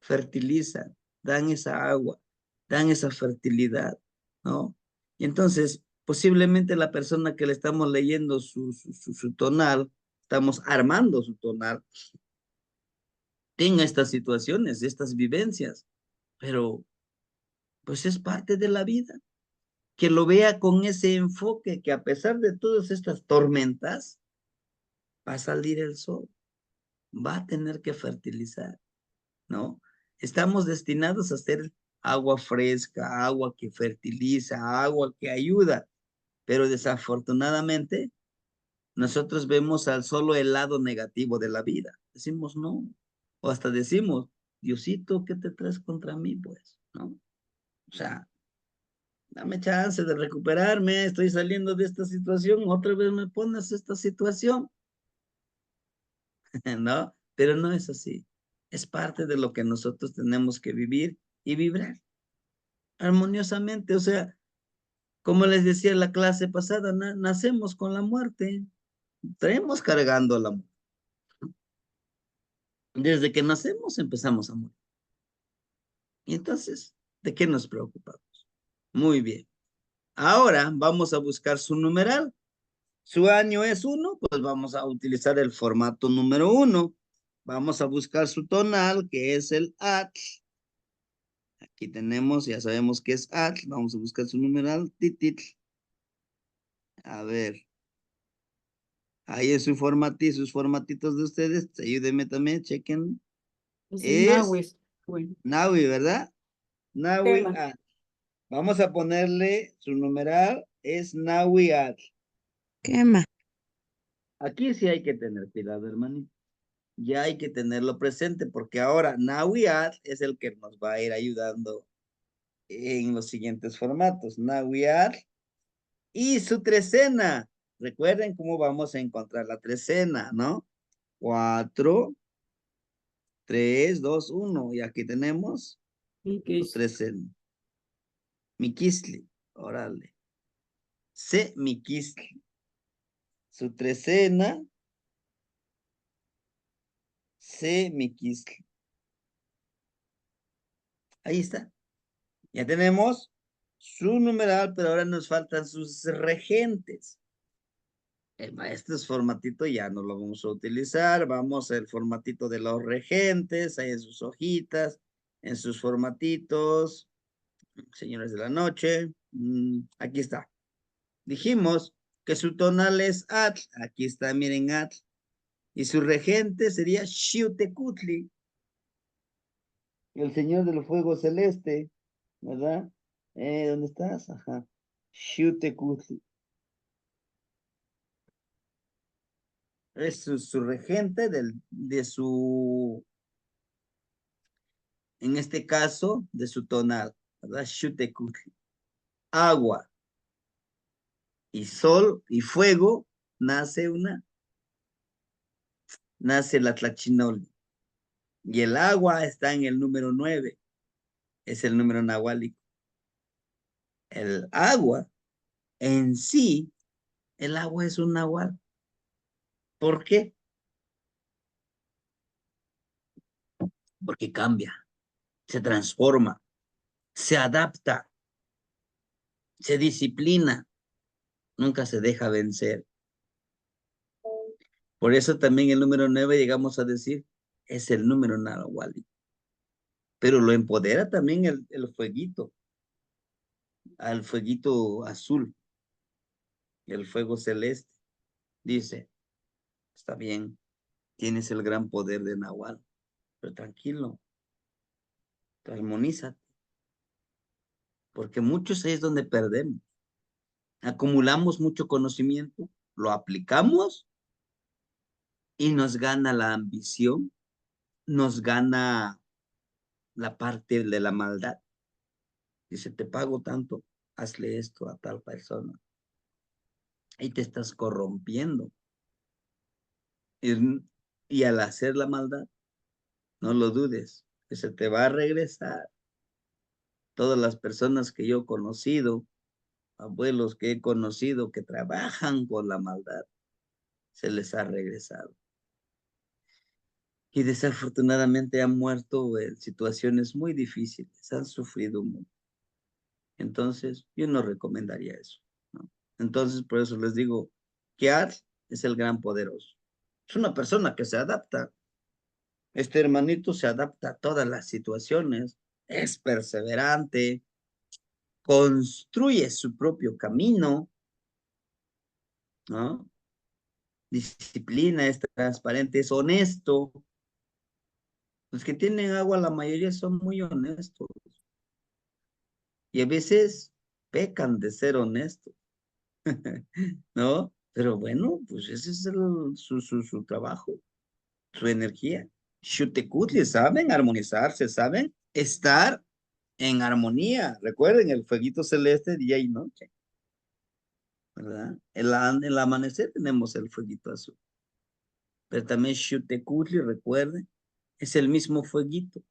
fertilizan, dan esa agua, dan esa fertilidad, ¿no? Y entonces, posiblemente la persona que le estamos leyendo su tonal, estamos armando su tonal, tenga estas situaciones, estas vivencias, pero pues es parte de la vida. Que lo vea con ese enfoque, que a pesar de todas estas tormentas, va a salir el sol, va a tener que fertilizar, ¿no? Estamos destinados a ser agua fresca, agua que fertiliza, agua que ayuda, pero desafortunadamente nosotros vemos al solo el lado negativo de la vida. Decimos no, o hasta decimos, Diosito, ¿qué te traes contra mí, pues? ¿No? O sea, dame chance de recuperarme, estoy saliendo de esta situación, otra vez me pones esta situación, ¿no? Pero no es así. Es parte de lo que nosotros tenemos que vivir y vibrar armoniosamente. O sea, como les decía en la clase pasada, nacemos con la muerte, traemos cargando la muerte. Desde que nacemos empezamos a morir. Y entonces, ¿de qué nos preocupamos? Muy bien. Ahora vamos a buscar su numeral. Su año es 1, pues vamos a utilizar el formato número 1. Vamos a buscar su tonal, que es el ATL. Aquí tenemos, ya sabemos que es ATL. Vamos a buscar su numeral, TITITL. A ver. Ahí en sus formatitos de ustedes, ayúdenme también, chequen. Es Es Nahues. Bueno, Naui, ¿verdad? Naui tema. ATL. Vamos a ponerle su numeral, es Naui ATL. Quema. Aquí sí hay que tener cuidado, hermanito. Ya hay que tenerlo presente porque ahora Nawiat es el que nos va a ir ayudando en los siguientes formatos. Nawiat y su trecena. Recuerden cómo vamos a encontrar la trecena, ¿no? 4, 3, 2, 1. Y aquí tenemos ¿Y qué su es? trecena. Miquisli, órale. Se Miquisli. Su trecena. Se Miquisli. Ahí está. Ya tenemos su numeral, pero ahora nos faltan sus regentes. El maestro es formatito, ya no lo vamos a utilizar. Vamos al formatito de los regentes, ahí en sus hojitas, en sus formatitos. Señores de la noche, aquí está. Dijimos que su tonal es Atl. Aquí está, miren, Atl. Y su regente sería Xiutecutli, el señor del fuego celeste, ¿verdad? ¿Dónde estás? Ajá. Xiutecutli. Es su regente de su, en este caso, de su tonal, ¿verdad? Xiutecutli. Agua y sol y fuego, nace la tlachinoli. Y el agua está en el número 9, es el número nahuálico. El agua en sí, el agua es un nahual. ¿Por qué? Porque cambia, se transforma. se adapta, se disciplina, nunca se deja vencer. Por eso también el número 9 llegamos a decir, es el número Nahuali. Pero lo empodera también el fueguito, al fueguito azul, el fuego celeste. Dice, está bien, tienes el gran poder de Nahual, pero tranquilo, armonízate. Porque muchos ahí es donde perdemos. Acumulamos mucho conocimiento, lo aplicamos y nos gana la ambición, nos gana la parte de la maldad. Dice, te pago tanto, hazle esto a tal persona. Y te estás corrompiendo. Y al hacer la maldad, no lo dudes, que se te va a regresar. Todas las personas que yo he conocido, abuelos que he conocido que trabajan con la maldad, se les ha regresado. Y desafortunadamente han muerto en situaciones muy difíciles, han sufrido mucho. Entonces, yo no recomendaría eso, ¿no? Entonces, por eso les digo, Kiat es el gran poderoso. Es una persona que se adapta. Este hermanito se adapta a todas las situaciones, es perseverante, construye su propio camino, ¿no? Disciplina, es transparente, es honesto. Los que tienen agua, la mayoría son muy honestos. Y a veces pecan de ser honestos, ¿no? Pero bueno, pues ese es su trabajo, su energía. Xutecuhtli saben armonizarse, saben estar en armonía. Recuerden, el fueguito celeste día y noche, ¿verdad? El amanecer tenemos el fueguito azul. Pero también Xutecuhtli, recuerden, es el mismo fueguito.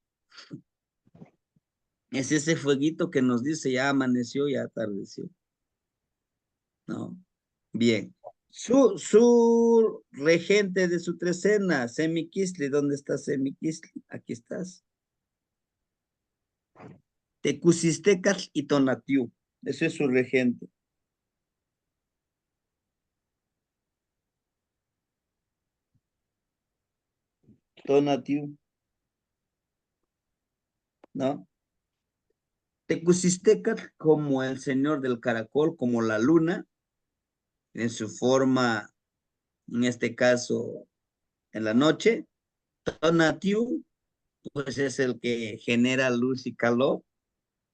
Es ese fueguito que nos dice ya amaneció, ya atardeció, ¿no? Bien. Su regente de su trecena, Semiquistli, ¿dónde está Semiquistli? Aquí estás. Tecusistecatl y Tonatiu. Ese es su regente. Tonatiu, ¿no? Tecusistecatl como el señor del caracol, como la luna, en su forma, en este caso, en la noche. Tonatiu, pues es el que genera luz y calor,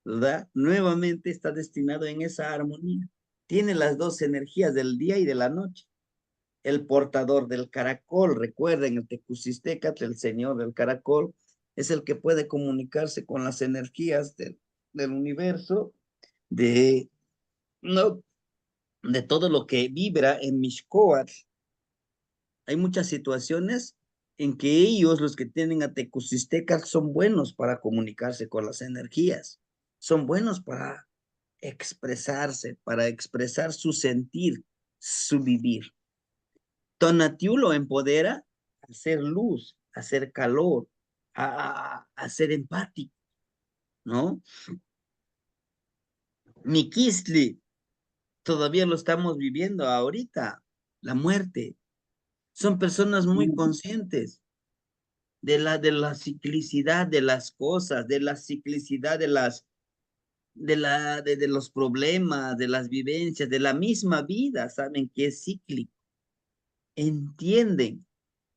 ¿verdad? Nuevamente está destinado en esa armonía. Tiene las dos energías del día y de la noche. El portador del caracol, recuerden, el Tecusistecatl, el señor del caracol, es el que puede comunicarse con las energías del universo, de, no, de todo lo que vibra en Mixcoatl. Hay muchas situaciones en que ellos, los que tienen a Tecusistecatl, son buenos para comunicarse con las energías, son buenos para expresarse, para expresar su sentir, su vivir. Tonatiuh lo empodera a hacer luz, a hacer calor, a ser empático, ¿no? Miquistli, todavía lo estamos viviendo ahorita, la muerte. Son personas muy conscientes de la ciclicidad de las cosas, de la ciclicidad de los problemas, de las vivencias, de la misma vida, saben que es cíclico. Entienden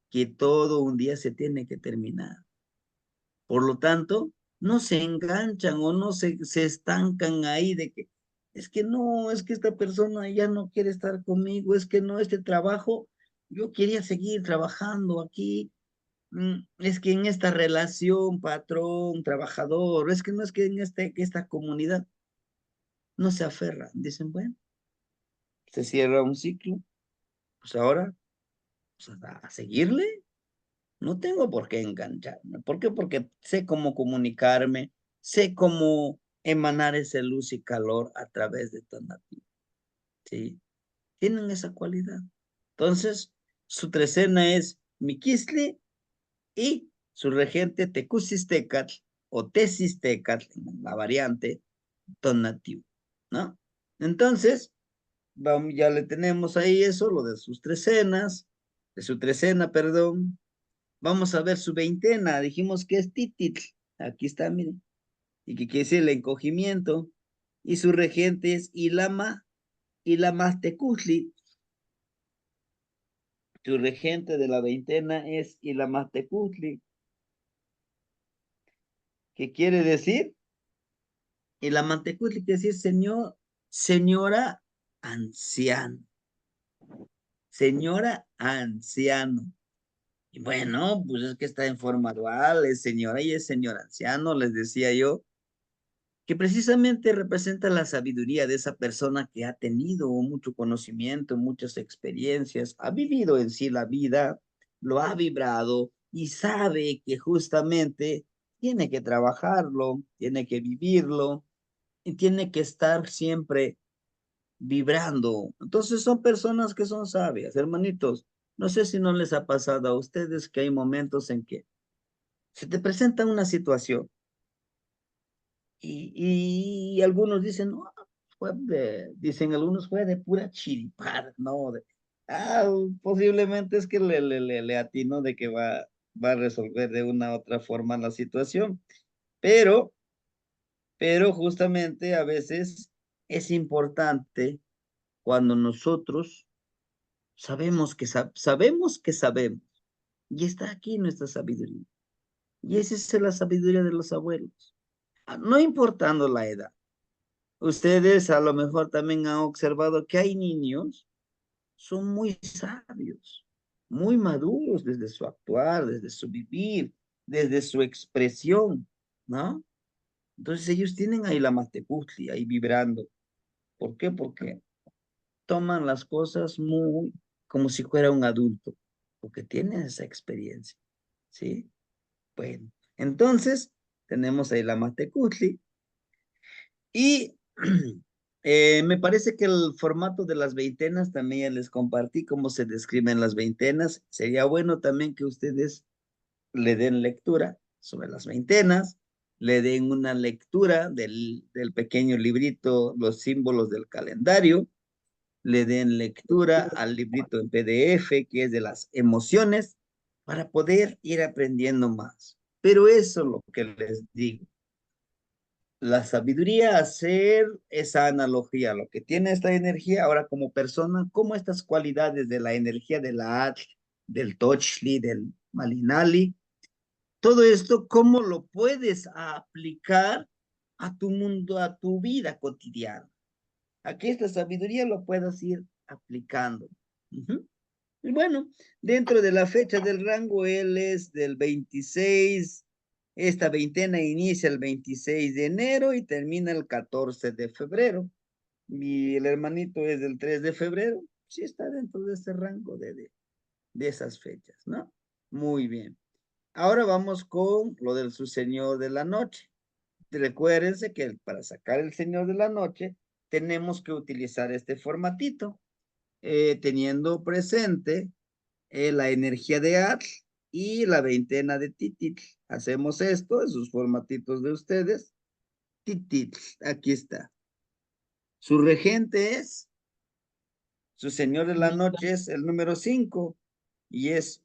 que todo un día se tiene que terminar. Por lo tanto, no se enganchan o no se estancan ahí de que es que no, es que esta persona ya no quiere estar conmigo, es que no, este trabajo, yo quería seguir trabajando aquí, es que en esta relación, patrón, trabajador, es que no es que en esta comunidad no se aferran, dicen, bueno, se cierra un ciclo, pues ahora, pues a seguirle. No tengo por qué engancharme. ¿Por qué? Porque sé cómo comunicarme, sé cómo emanar esa luz y calor a través de Tonatiuh. ¿Sí? Tienen esa cualidad. Entonces, su trecena es Miquistli y su regente Tecusistecatl o Tezistecatl, la variante Tonatiuh, ¿no? Entonces, vamos, ya le tenemos ahí eso, lo de sus trecenas, de su trecena, perdón. Vamos a ver su veintena, dijimos que es Tititl, aquí está, miren, y que quiere decir el encogimiento, y su regente es Ilama, Ilamastecutli. Su regente de la veintena es Ilamastecutli. ¿Qué quiere decir? Ilamastecutli quiere decir señor, señora anciano. Señora anciano. Y bueno, pues es que está en forma dual, es señora y es señor anciano, les decía yo, que precisamente representa la sabiduría de esa persona que ha tenido mucho conocimiento, muchas experiencias, ha vivido en sí la vida, lo ha vibrado y sabe que justamente tiene que trabajarlo, tiene que vivirlo y tiene que estar siempre vibrando. Entonces son personas que son sabias, hermanitos. No sé si no les ha pasado a ustedes que hay momentos en que se te presenta una situación y algunos dicen, no, dicen algunos fue de pura chiripada, ¿no? Posiblemente es que le atinó de que va a resolver de una u otra forma la situación, pero, pero justamente a veces es importante cuando nosotros sabemos que sabemos, y está aquí nuestra sabiduría, y esa es la sabiduría de los abuelos, no importando la edad. Ustedes a lo mejor también han observado que hay niños, son muy sabios, muy maduros desde su actuar, desde su vivir, desde su expresión, ¿no? Entonces ellos tienen ahí la Matecutli, ahí vibrando. ¿Por qué? Porque toman las cosas muy como si fuera un adulto, porque tienen esa experiencia, ¿sí? Bueno, entonces tenemos ahí la Matecutli y me parece que el formato de las veintenas también ya les compartí cómo se describen las veintenas. Sería bueno también que ustedes le den lectura sobre las veintenas, le den una lectura del pequeño librito, los símbolos del calendario, le den lectura al librito en PDF, que es de las emociones, para poder ir aprendiendo más. Pero eso es lo que les digo. La sabiduría, hacer esa analogía, lo que tiene esta energía ahora como persona, como estas cualidades de la energía de la Atl, del Tochli, del Malinali, todo esto, ¿cómo lo puedes aplicar a tu mundo, a tu vida cotidiana? A que esta sabiduría lo puedas ir aplicando. Ujú. Y bueno, dentro de la fecha del rango, él es del 26, esta veintena inicia el 26 de enero y termina el 14 de febrero. Y el hermanito es del 3 de febrero, sí está dentro de ese rango de esas fechas, ¿no? Muy bien. Ahora vamos con lo del su señor de la noche. Recuérdense que para sacar el señor de la noche tenemos que utilizar este formatito, teniendo presente la energía de Atl y la veintena de Tititl. Hacemos esto, esos formatitos de ustedes. Tititl, aquí está. Su regente es, su señor de la noche es el número 5 y es,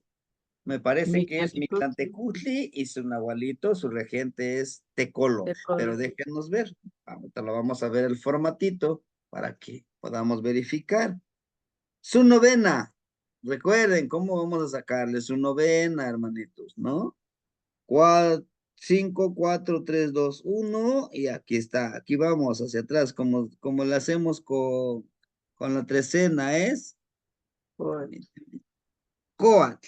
me parece que es Mictlantecutli y su nahualito, su regente es Tecolo. Pero déjenos ver, ahorita lo vamos a ver el formatito para que podamos verificar. Su novena, recuerden cómo vamos a sacarle su novena, hermanitos, ¿no? 5, 4, 3, 2, 1 y aquí está, aquí vamos hacia atrás, como lo hacemos con la trecena, es Coatl.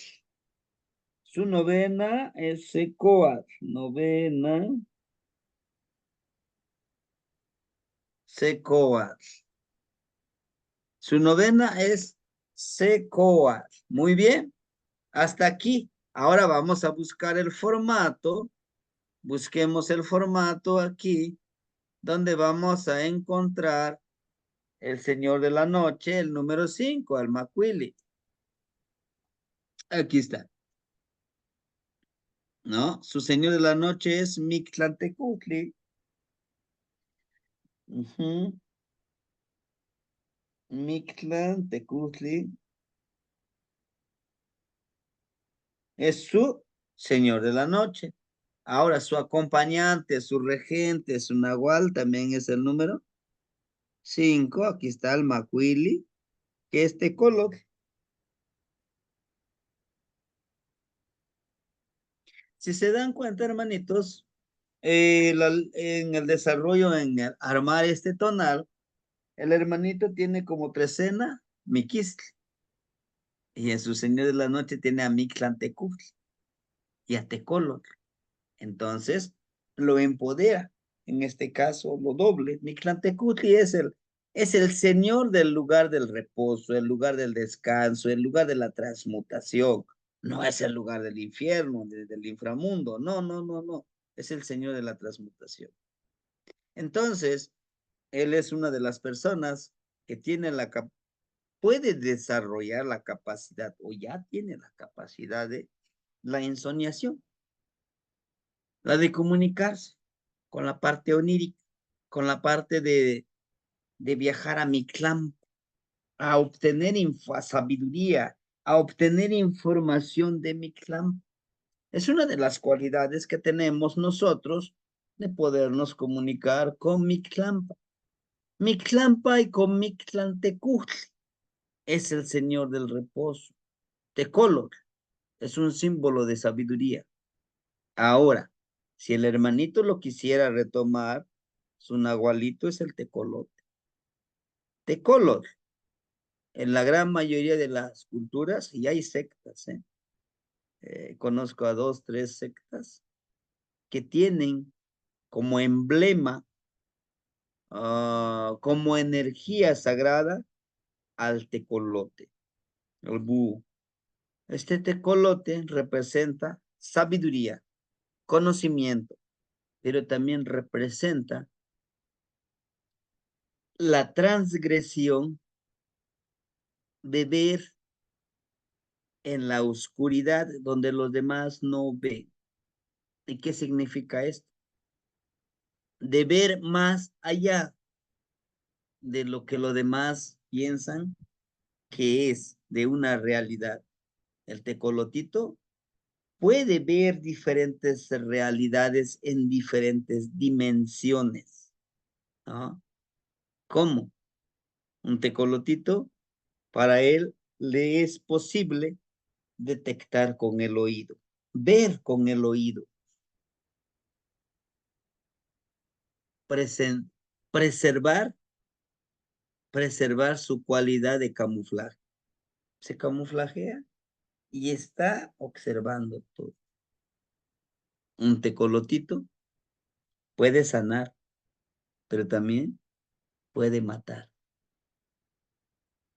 Su novena es Secoatl, novena Secoatl. Su novena es Secoatl. Muy bien, hasta aquí. Ahora vamos a buscar el formato. Busquemos el formato aquí, donde vamos a encontrar el Señor de la Noche, el número 5, el Macuili. Aquí está. ¿no? Su señor de la noche es Mictlantecutli. Ujú. Mictlantecutli es su señor de la noche. Ahora, su acompañante, su regente, su nahual, también es el número 5. Aquí está el macuili, que es Tecoloc. Si se dan cuenta, hermanitos, en el desarrollo, en el armar este tonal, el hermanito tiene como trecena Miquistli, y en su señor de la noche tiene a Mictlantecutli y a Tecoloc. Entonces, lo empodera, en este caso, lo doble. Mictlantecutli es el señor del lugar del reposo, el lugar del descanso, el lugar de la transmutación. No es el lugar del infierno, del inframundo. No, no, no, no. Es el señor de la transmutación. Entonces, él es una de las personas que tiene puede desarrollar la capacidad o ya tiene la capacidad de la insoniación, la de comunicarse con la parte onírica, con la parte de viajar a Mictlán, a obtener sabiduría, a obtener información de Mictlán. Es una de las cualidades que tenemos nosotros de podernos comunicar con Mictlampa. Mictlampa y con Mictlantecutli es el señor del reposo. Tecoloc es un símbolo de sabiduría. Ahora, si el hermanito lo quisiera retomar, su nahualito es el tecolote. Tecoloc, en la gran mayoría de las culturas, y hay sectas, conozco a 2, 3 sectas que tienen como emblema, como energía sagrada, al tecolote, el búho. Este tecolote representa sabiduría, conocimiento, pero también representa la transgresión de ver en la oscuridad donde los demás no ven. ¿Y qué significa esto? De ver más allá de lo que los demás piensan que es de una realidad. El tecolotito puede ver diferentes realidades en diferentes dimensiones, ¿no? ¿Cómo? Un tecolotito, para él le es posible detectar con el oído, ver con el oído, preservar, preservar su cualidad de camuflaje. Se camuflajea y está observando todo. Un tecolotito puede sanar, pero también puede matar.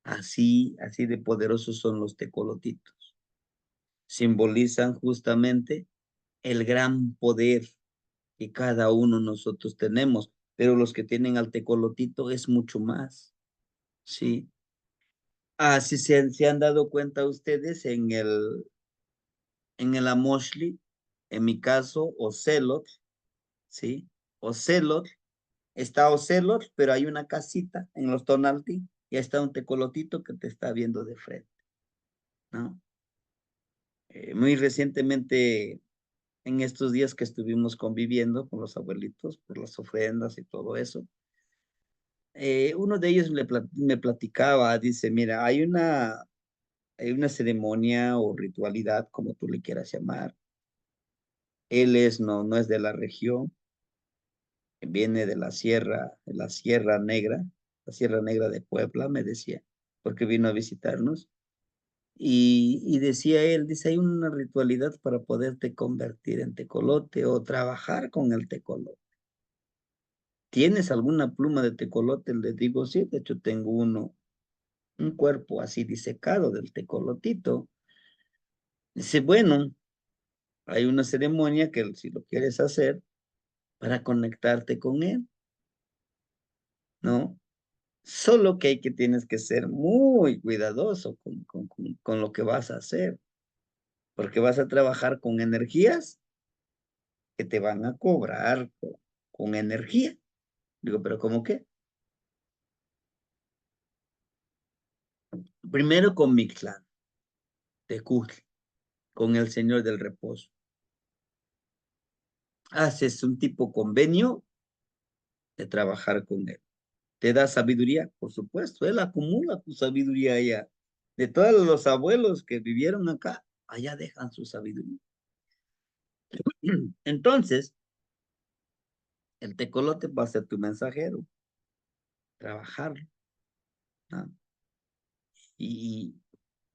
Así de poderosos son los tecolotitos. Simbolizan justamente el gran poder que cada uno de nosotros tenemos, pero los que tienen al tecolotito es mucho más, ¿sí? Así se han dado cuenta ustedes en el Amoshli, en mi caso, Ocelot, ¿sí? Ocelot, está Ocelot, pero hay una casita en los Tonalti y está un tecolotito que te está viendo de frente, ¿no? Muy recientemente, en estos días que estuvimos conviviendo con los abuelitos por las ofrendas y todo eso, uno de ellos me platicaba, dice, mira, hay una ceremonia o ritualidad, como tú le quieras llamar. Él no es de la región, viene de la Sierra Negra de Puebla, me decía, porque vino a visitarnos. Y decía él, dice, hay una ritualidad para poderte convertir en tecolote o trabajar con el tecolote. ¿Tienes alguna pluma de tecolote? Le digo, sí, de hecho tengo un cuerpo así disecado del tecolotito. Dice, bueno, hay una ceremonia que si lo quieres hacer para conectarte con él, ¿no? Solo que tienes que ser muy cuidadoso con lo que vas a hacer, porque vas a trabajar con energías que te van a cobrar con energía. Digo, ¿pero cómo qué? Primero con Mictlán, Tecutli, con el Señor del Reposo. Haces un tipo convenio de trabajar con él. Te da sabiduría, por supuesto, él acumula tu sabiduría allá. De todos los abuelos que vivieron acá, allá dejan su sabiduría. Entonces, el tecolote va a ser tu mensajero, trabajarlo, ¿no? Y,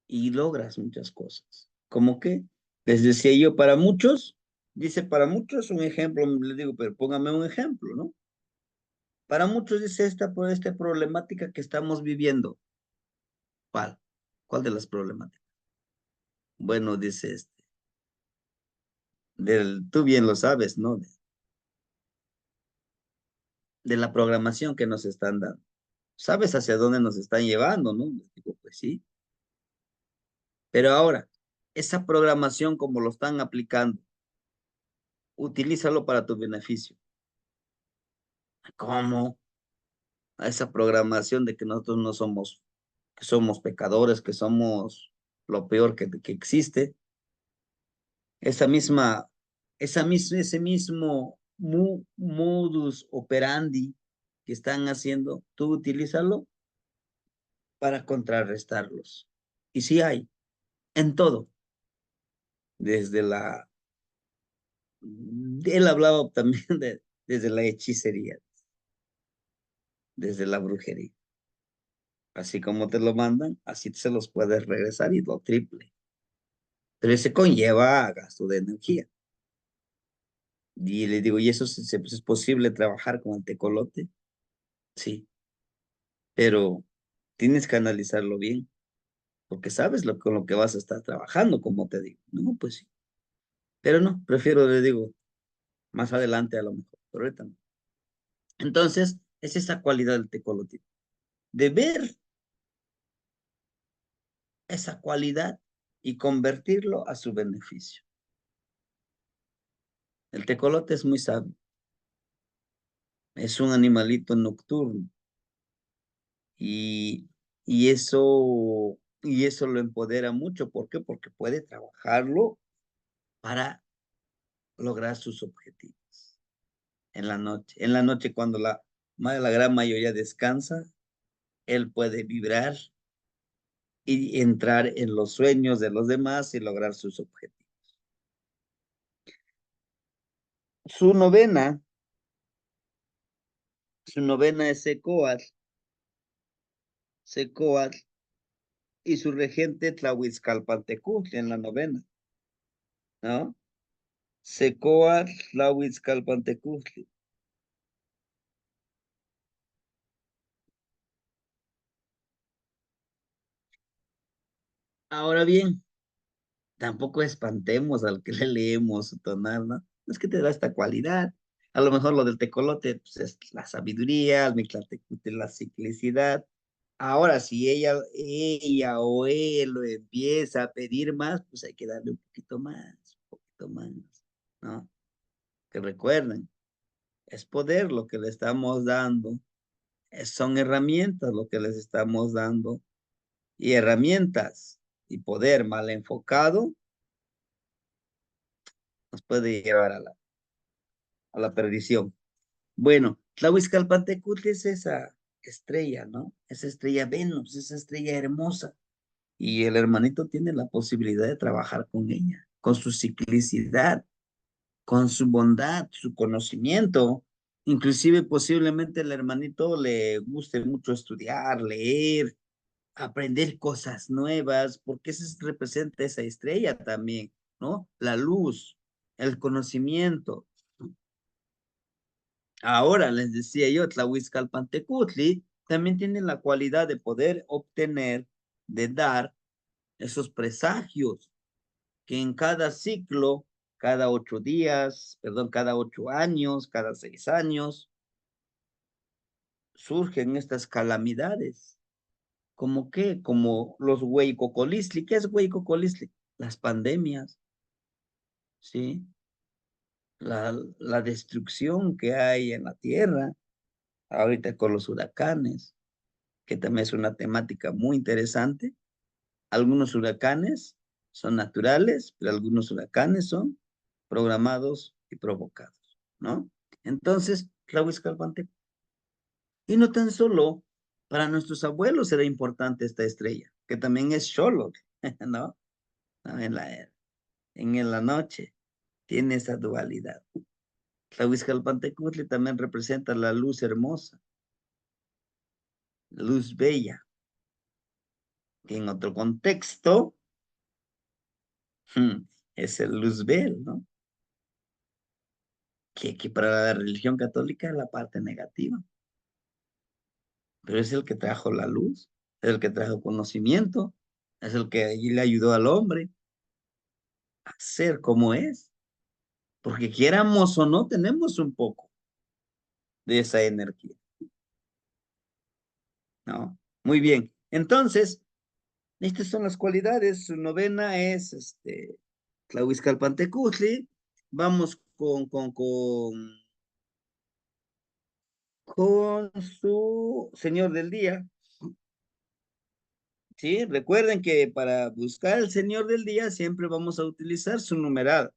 y logras muchas cosas. ¿Cómo que? Les decía yo, para muchos, dice para muchos un ejemplo, les digo, pero póngame un ejemplo, ¿no? Para muchos dice esta problemática que estamos viviendo. ¿Cuál? ¿Cuál de las problemáticas? Bueno, dice tú bien lo sabes, ¿no? De la programación que nos están dando. ¿Sabes hacia dónde nos están llevando, no? Les digo, pues sí. Pero ahora, esa programación como lo están aplicando, utilízalo para tu beneficio. ¿Cómo? A esa programación de que nosotros no somos, que somos pecadores, que somos lo peor que existe. Ese mismo modus operandi que están haciendo, tú utilízalo para contrarrestarlos. Y sí hay, en todo, desde él hablaba también desde la hechicería, desde la brujería. Así como te lo mandan, así se los puedes regresar y lo triple. Pero ese conlleva gasto de energía. Y le digo, ¿y eso es posible trabajar con el tecolote? Sí, pero tienes que analizarlo bien, porque sabes con lo que vas a estar trabajando, como te digo. No, pues sí. Pero no, prefiero, le digo, más adelante a lo mejor, pero ahorita no. Entonces, es esa cualidad del tecolote, de ver esa cualidad y convertirlo a su beneficio. El tecolote es muy sabio, es un animalito nocturno y, y eso lo empodera mucho. ¿Por qué? Porque puede trabajarlo para lograr sus objetivos en la noche. En la noche cuando la gran mayoría descansa, él puede vibrar y entrar en los sueños de los demás y lograr sus objetivos. Su novena es Secoatl, y su regente Tlahuizcalpantecutli en la novena, ¿no? Secoatl, Tlahuizcalpantecutli. Ahora bien, tampoco espantemos al que le leemos su tonal, ¿no? No es que te da esta cualidad. A lo mejor lo del tecolote pues, es la sabiduría, el mictlatecutli la ciclicidad. Ahora, si ella o él lo empieza a pedir más, pues hay que darle un poquito más, ¿no? Que recuerden, es poder lo que le estamos dando, son herramientas lo que les estamos dando, y herramientas y poder mal enfocado nos puede llevar a la perdición. Bueno, Tlahuizcalpantecutli es esa estrella, ¿no? Esa estrella Venus, esa estrella hermosa. Y el hermanito tiene la posibilidad de trabajar con ella, con su ciclicidad, con su bondad, su conocimiento. Inclusive posiblemente el hermanito le guste mucho estudiar, leer, aprender cosas nuevas, porque eso representa esa estrella también, ¿no? La luz, el conocimiento. Ahora les decía yo, Tlahuizcalpantecutli también tiene la cualidad de poder obtener, de dar esos presagios que en cada ciclo, cada 8 días, perdón, cada 8 años, cada 6 años, surgen estas calamidades. ¿Cómo qué? Como los hueicocolistli. ¿Qué es hueicocolistli? Las pandemias, ¿sí? la destrucción que hay en la tierra, ahorita con los huracanes, que también es una temática muy interesante. Algunos huracanes son naturales, pero algunos huracanes son programados y provocados, ¿no? Entonces, Tlahuizcalpantecutli. Y no tan solo para nuestros abuelos era importante esta estrella, que también es Xolotl, ¿no? En la noche tiene esa dualidad. Tlahuizcalpantecutli también representa la luz hermosa, la luz bella, que en otro contexto es el luzbel, ¿no? Que para la religión católica es la parte negativa, pero es el que trajo la luz, es el que trajo conocimiento, es el que allí le ayudó al hombre a ser como es, porque quieramos o no, tenemos un poco de esa energía, ¿no? Muy bien, entonces, estas son las cualidades. Su novena es Tlahuizcalpantecutli. Vamos con su Señor del Día. Sí, recuerden que para buscar el Señor del Día siempre vamos a utilizar su numeral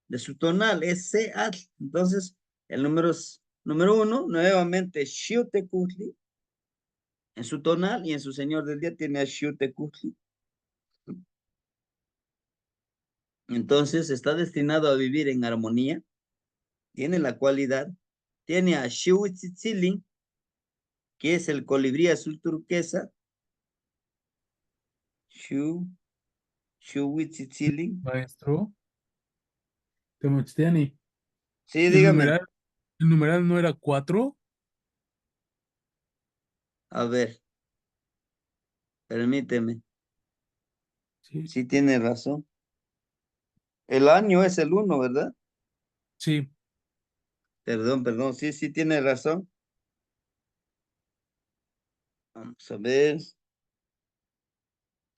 de su tonal, es Seat. Entonces, el número 1, nuevamente Xiuhtecutli, en su tonal y en su Señor del Día tiene a Xiuhtecutli. Entonces, está destinado a vivir en armonía, tiene la cualidad, tiene a Xiuhtzitzilin, que es el colibrí azul turquesa, Xiuhtzitzilin. Maestro, Tenochtitlan. Sí, El dígame. numeral, el numeral no era 4. A ver, permíteme. Sí, Sí tiene razón. El año es el 1, ¿verdad? sí. Perdón, sí tiene razón. Vamos a ver.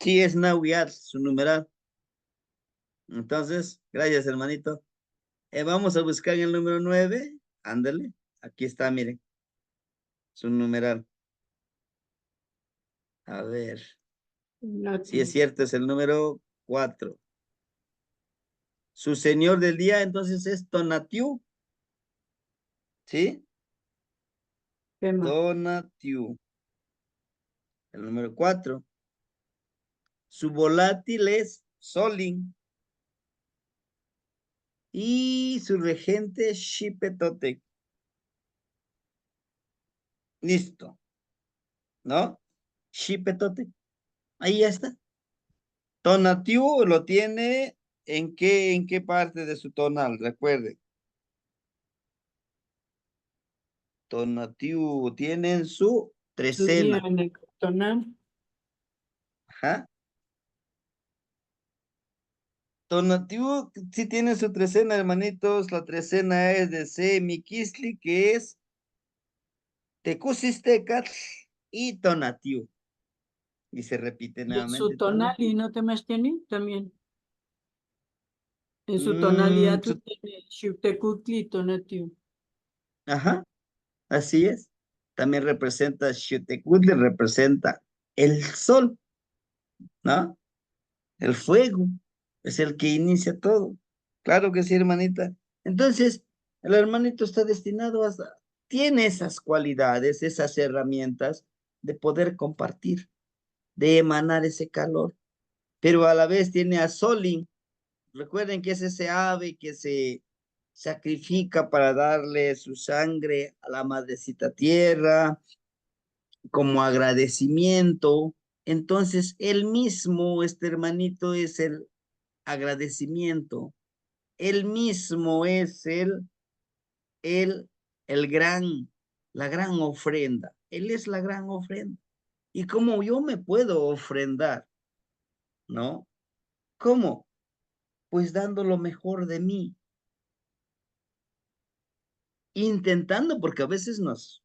Sí es Nauyat, su numeral. Entonces, gracias, hermanito. Vamos a buscar el número 9. Ándale. Aquí está, miren, su numeral. A ver. Sí es cierto, es el número 4. Su señor del día, entonces, es Tonatiuh. ¿Sí? Tema. Tonatiuh. El número 4. Su volátil es Solin. Y su regente Xipetotec. Listo, ¿no? Xipetotec. Ahí ya está. Tonatiuh lo tiene en qué parte de su tonal, recuerden. Tonatiuh tiene en su Su día trecena. nectonal. Ajá. Tonatiuh sí tiene su trecena, hermanitos. La trecena es de Semiquisli, que es Tecusistecatl y Tonatiuh. Y se repite Y en su nuevamente tonal, Tonatiuh. y no temas tiene también. En su Mm, tonalidad tú tienes Xiuhtecutli y Tonatiuh. ajá, así es. También representa Xiuhtecutli, representa el sol, ¿no? El fuego. Es el que inicia todo. Claro que sí, hermanita. Entonces, el hermanito está destinado tiene esas cualidades, esas herramientas de poder compartir, de emanar ese calor, pero a la vez tiene a Solin. Recuerden que es ese ave que se sacrifica para darle su sangre a la madrecita tierra como agradecimiento. Entonces, él mismo, este hermanito, es el agradecimiento. Él mismo es el, el gran, la gran ofrenda. Él es la gran ofrenda. Y cómo yo me puedo ofrendar, ¿no? ¿Cómo? Pues dando lo mejor de mí, intentando, porque a veces nos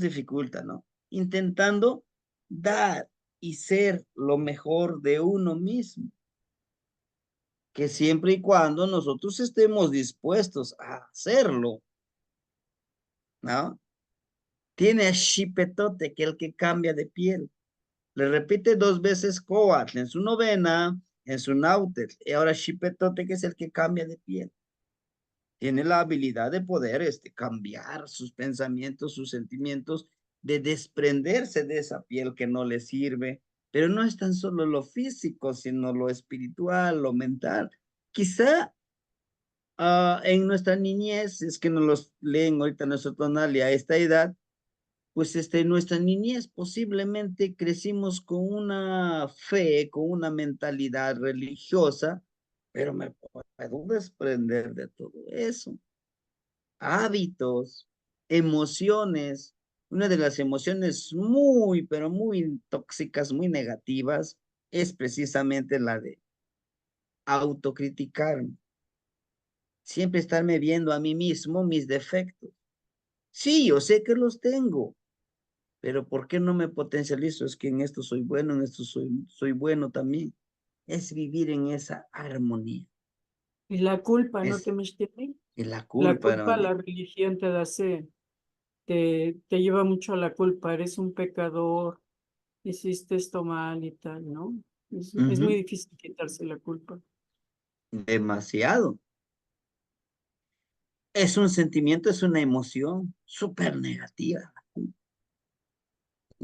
dificulta, ¿no? Intentando dar y ser lo mejor de uno mismo. que siempre y cuando nosotros estemos dispuestos a hacerlo, ¿no? Tiene a Xipetote, que es el que cambia de piel. Le repite 2 veces Coatl en su novena, en su náutel, y ahora Xipetote, que es el que cambia de piel. Tiene la habilidad de poder cambiar sus pensamientos, sus sentimientos, de desprenderse de esa piel que no le sirve, pero no es tan solo lo físico, sino lo espiritual, lo mental. Quizá en nuestra niñez, es que nos los leen ahorita nuestro tonal y a esta edad, pues en nuestra niñez posiblemente crecimos con una fe, con una mentalidad religiosa, pero me puedo desprender de todo eso. Hábitos, emociones. Una de las emociones muy, pero muy tóxicas, muy negativas, es precisamente la de autocriticarme. Siempre estarme viendo a mí mismo mis defectos. Sí, yo sé que los tengo, pero ¿por qué no me potencializo? Es que en esto soy bueno, en esto soy bueno también. Es vivir en esa armonía. Y la culpa, ¿no Es, te mexiste? y la La culpa, culpa, la hermanito. religión te hace, te lleva mucho a la culpa, eres un pecador, hiciste esto mal y tal, ¿no? Es muy Ujú. difícil quitarse la culpa. Demasiado. Es un sentimiento, es una emoción súper negativa.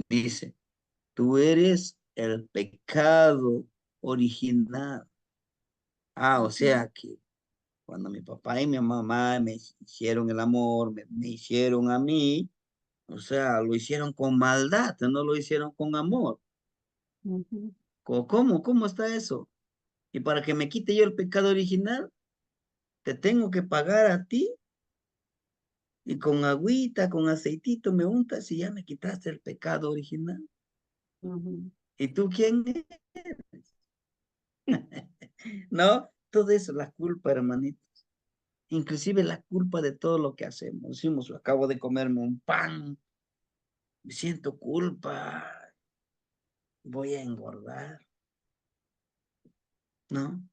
Dice, tú eres el pecado original. O sea que cuando mi papá y mi mamá me hicieron el amor, me hicieron a mí, o sea, lo hicieron con maldad, no lo hicieron con amor. Ujú. ¿Cómo está eso? Y para que me quite yo el pecado original, te tengo que pagar a ti y con agüita, con aceitito me untas y ya me quitaste el pecado original. Ujú. ¿Y tú quién eres? ¿No? Todo eso, la culpa, hermanito. Inclusive la culpa de todo lo que hacemos. Decimos, acabo de comerme un pan, me siento culpa, voy a engordar, ¿no?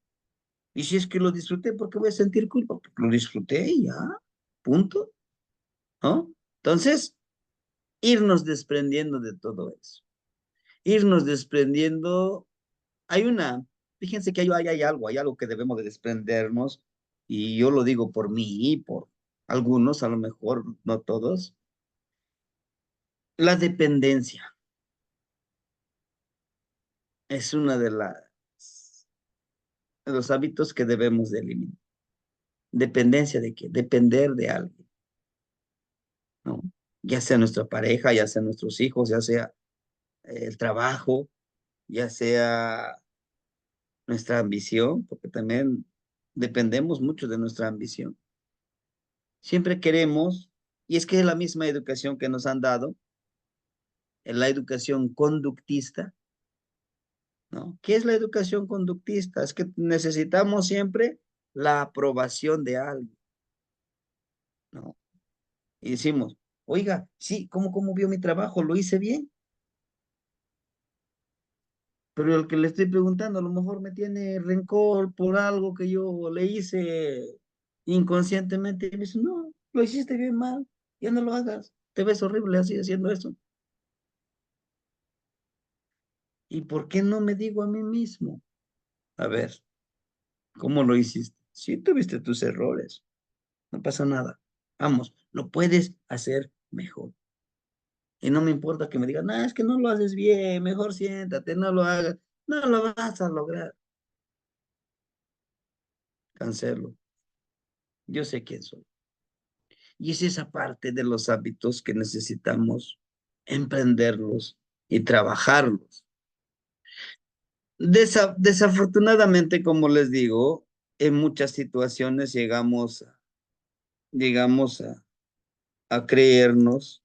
Y si es que lo disfruté, ¿por qué voy a sentir culpa? Porque lo disfruté y ya, punto, ¿no? Entonces, irnos desprendiendo de todo eso. Irnos desprendiendo. Fíjense que hay algo que debemos de desprendernos, y yo lo digo por mí y por algunos, a lo mejor no todos. La dependencia es una de los hábitos que debemos de eliminar. ¿Dependencia de qué? Depender de alguien, ¿no? Ya sea nuestra pareja, ya sea nuestros hijos, ya sea el trabajo, ya sea nuestra ambición, porque también dependemos mucho de nuestra ambición. Siempre queremos, y es que es la misma educación que nos han dado, en la educación conductista, ¿no? ¿Qué es la educación conductista? Es que necesitamos siempre la aprobación de alguien, ¿no? Y decimos, oiga, sí, ¿cómo vio mi trabajo? ¿Lo hice bien? Pero el que le estoy preguntando a lo mejor me tiene rencor por algo que yo le hice inconscientemente. Y me dice, no, lo hiciste bien mal, ya no lo hagas. Te ves horrible así haciendo eso. ¿Y por qué no me digo a mí mismo? A ver, ¿cómo lo hiciste? Sí, tuviste tus errores, no pasa nada. Vamos, lo puedes hacer mejor. Y no me importa que me digan, no, es que no lo haces bien, mejor siéntate, no lo hagas. No lo vas a lograr. Cancelo. Yo sé quién soy. Y es esa parte de los hábitos que necesitamos emprenderlos y trabajarlos. Desafortunadamente, como les digo, en muchas situaciones llegamos a creernos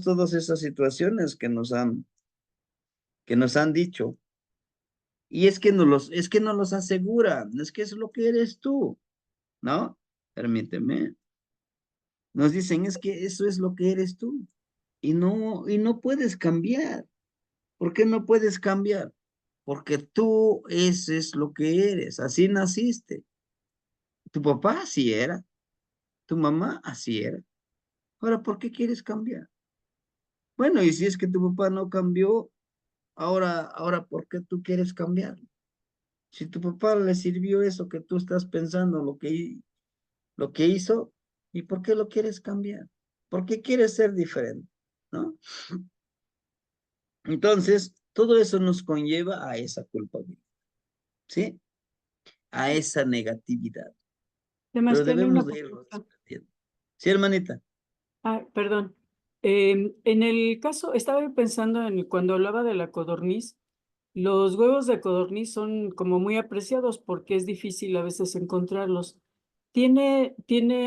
todas esas situaciones que nos han dicho. Y es que nos los aseguran, es que es lo que eres tú, ¿no? Permíteme. Nos dicen, es que eso es lo que eres tú. Y no puedes cambiar. ¿Por qué no puedes cambiar? porque tú ese es lo que eres, así naciste. Tu papá así era, tu mamá así era. Ahora, ¿por qué quieres cambiar? Bueno, y si es que tu papá no cambió, ahora, ¿por qué tú quieres cambiar? Si tu papá le sirvió eso que tú estás pensando, lo que hizo, ¿y por qué lo quieres cambiar? ¿Por qué quieres ser diferente? ¿No? Entonces, todo eso nos conlleva a esa culpabilidad, ¿sí? A esa negatividad. Además, Pero tiene una debemos de irlo pregunta. desprendiendo. Sí, hermanita. Ah, perdón. En el caso, estaba pensando en cuando hablaba de la codorniz, los huevos de codorniz son como muy apreciados porque es difícil a veces encontrarlos.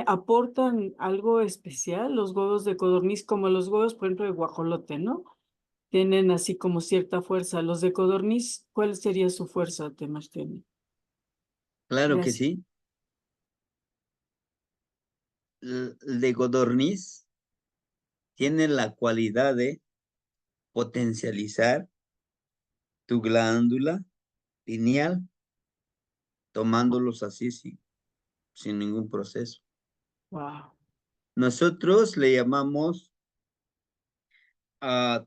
¿Aportan algo especial los huevos de codorniz, como los huevos, por ejemplo, de guajolote, ¿no? Tienen así como cierta fuerza. Los de codorniz, ¿cuál sería su fuerza, Temasteni? Claro que Gracias. sí. El de codorniz tiene la cualidad de potencializar tu glándula pineal, tomándolos así sin ningún proceso. Wow. Nosotros le llamamos a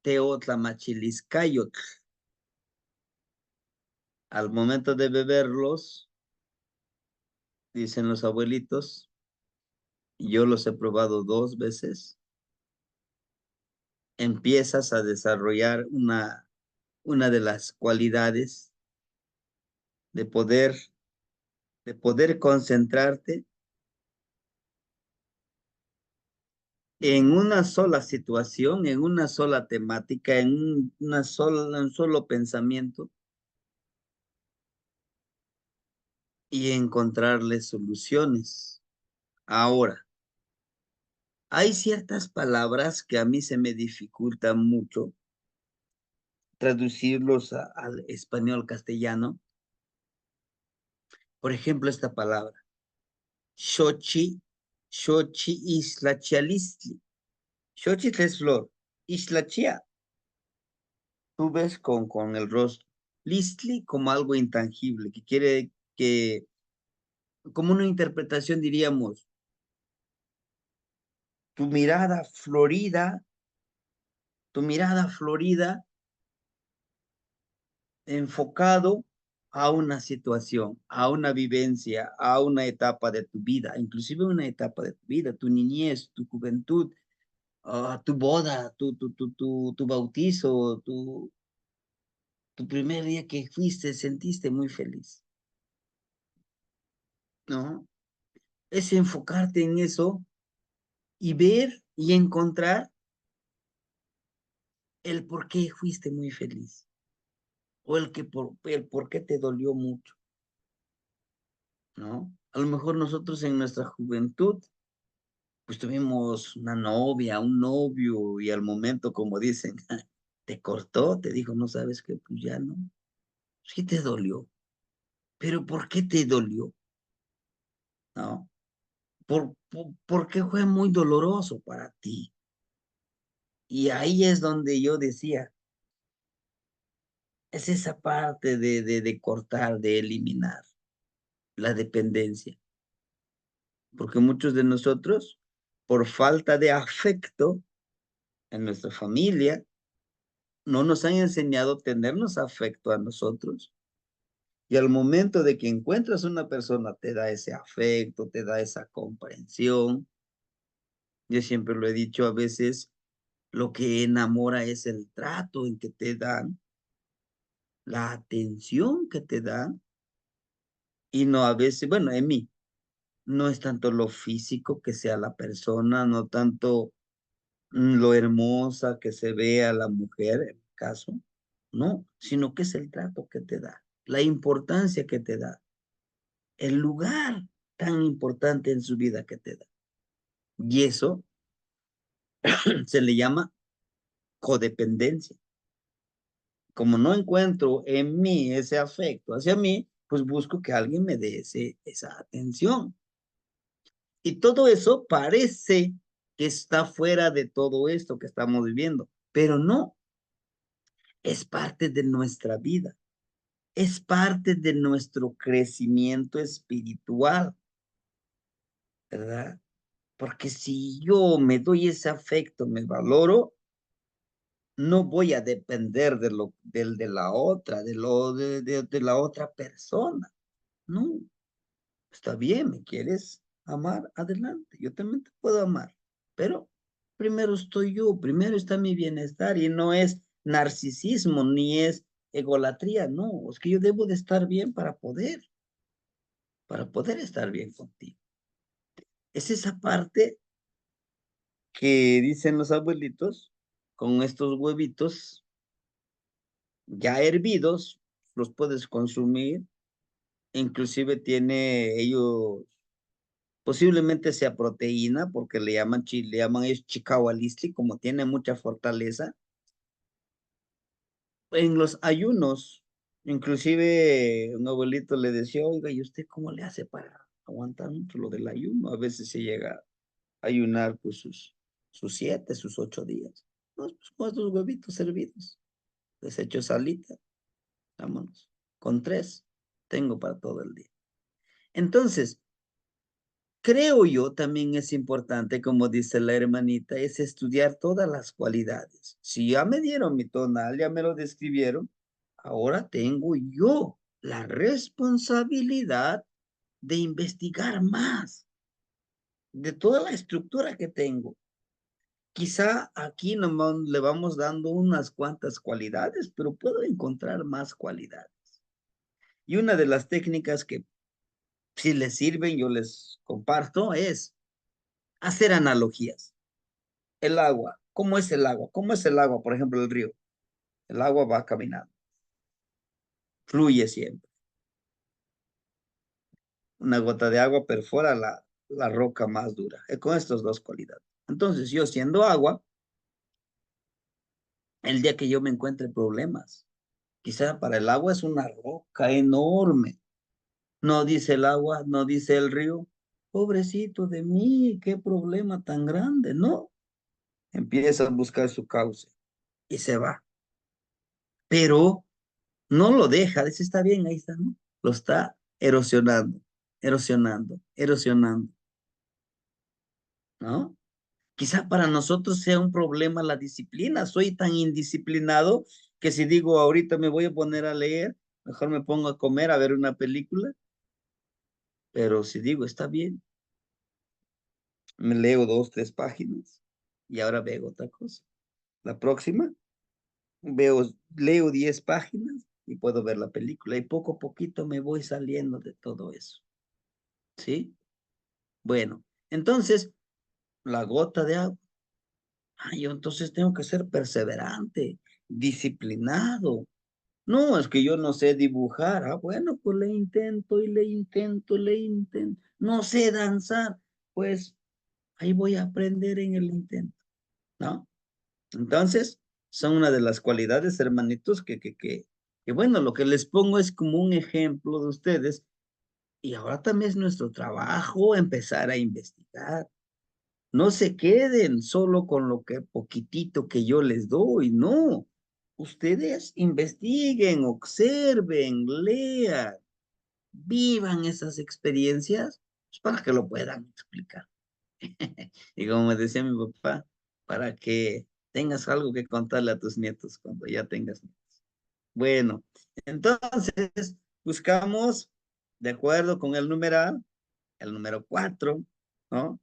teotlamachiliscayotl. Al momento de beberlos, dicen los abuelitos, yo los he probado 2 veces, empiezas a desarrollar una de las cualidades de poder concentrarte en una sola situación, en una sola temática, en un solo pensamiento y encontrarle soluciones. Ahora, hay ciertas palabras que a mí se me dificulta mucho traducirlos al español castellano. Por ejemplo, esta palabra, xochi islachialistli. Xochitl es flor, islachia, tú ves con el rostro. Listli como algo intangible, que quiere que, como una interpretación diríamos, tu mirada florida, tu mirada florida enfocado a una situación, a una vivencia, a una etapa de tu vida, inclusive una etapa de tu vida, tu niñez, tu juventud, tu boda, tu bautizo, tu primer día que fuiste, sentiste muy feliz, ¿no? Es enfocarte en eso y ver y encontrar el por qué fuiste muy feliz o el por qué te dolió mucho, ¿no? A lo mejor nosotros en nuestra juventud pues tuvimos una novia, un novio, y al momento, como dicen, te cortó, te dijo, no sabes qué, pues ya no. Sí te dolió, pero ¿por qué te dolió? ¿No? ¿Por qué fue muy doloroso para ti? Y ahí es donde yo decía, es esa parte de cortar, de eliminar la dependencia. Porque muchos de nosotros, por falta de afecto en nuestra familia, no nos han enseñado a tenernos afecto a nosotros. Y al momento de que encuentras una persona, te da ese afecto, te da esa comprensión. Yo siempre lo he dicho, a veces lo que enamora es el trato en que te dan, la atención que te dan, y no a veces, bueno, en mí, no es tanto lo físico que sea la persona, no tanto lo hermosa que se vea la mujer, en mi caso, no, sino que es el trato que te da, la importancia que te da, el lugar tan importante en su vida que te da. Y eso se le llama codependencia. Como no encuentro en mí ese afecto hacia mí, pues busco que alguien me dé esa atención. Y todo eso parece que está fuera de todo esto que estamos viviendo, pero no. es parte de nuestra vida, es parte de nuestro crecimiento espiritual, ¿verdad? Porque si yo me doy ese afecto, me valoro, no voy a depender de la otra, de la otra persona. No, está bien, me quieres amar, adelante, yo también te puedo amar, pero primero estoy yo, primero está mi bienestar y no es narcisismo ni es egolatría, no, es que yo debo de estar bien para poder estar bien contigo. Es esa parte que dicen los abuelitos, con estos huevitos ya hervidos, los puedes consumir, inclusive tiene ellos, posiblemente sea proteína, porque le llaman ellos chicahualistli, como tiene mucha fortaleza. En los ayunos, inclusive un abuelito le decía, oiga, ¿y usted cómo le hace para aguantar mucho lo del ayuno? A veces se llega a ayunar pues sus 7, sus 8 días. No, pues con estos huevitos servidos, les echo salita, vámonos, con 3 tengo para todo el día. Entonces, creo yo también es importante, como dice la hermanita, es estudiar todas las cualidades. Si ya me dieron mi tonal, ya me lo describieron, ahora tengo yo la responsabilidad de investigar más de toda la estructura que tengo. Quizá aquí nomás le vamos dando unas cuantas cualidades, pero puedo encontrar más cualidades. Y una de las técnicas que si les sirven, yo les comparto, es hacer analogías. El agua, ¿cómo es el agua? ¿Cómo es el agua, por ejemplo, el río? El agua va caminando, fluye siempre. Una gota de agua perfora la roca más dura, con estas dos cualidades. Entonces, yo siendo agua, el día que yo me encuentre problemas, quizá para el agua es una roca enorme. No dice el agua, no dice el río, pobrecito de mí, qué problema tan grande, no. Empieza a buscar su cauce y se va. Pero no lo deja, dice, está bien, ahí está, ¿no? Lo está erosionando, erosionando, erosionando, ¿no? Quizá para nosotros sea un problema la disciplina. Soy tan indisciplinado que si digo ahorita me voy a poner a leer, mejor me pongo a comer, a ver una película. Pero si digo, está bien, me leo 2, 3 páginas y ahora veo otra cosa. La próxima, leo 10 páginas y puedo ver la película y poco a poquito me voy saliendo de todo eso. ¿Sí? Bueno, entonces, la gota de agua. Yo entonces tengo que ser perseverante, disciplinado. No, es que yo no sé dibujar. Bueno, pues le intento y le intento, le intento. No sé danzar. Pues ahí voy a aprender en el intento, ¿no? Entonces, son una de las cualidades, hermanitos, que bueno, lo que les pongo es como un ejemplo de ustedes. Y ahora también es nuestro trabajo empezar a investigar. No se queden solo con lo que poquitito que yo les doy, no. Ustedes investiguen, observen, lean, vivan esas experiencias pues, para que lo puedan explicar. Y como me decía mi papá, para que tengas algo que contarle a tus nietos cuando ya tengas nietos. Bueno, entonces buscamos, de acuerdo con el numeral, el número 4, ¿no?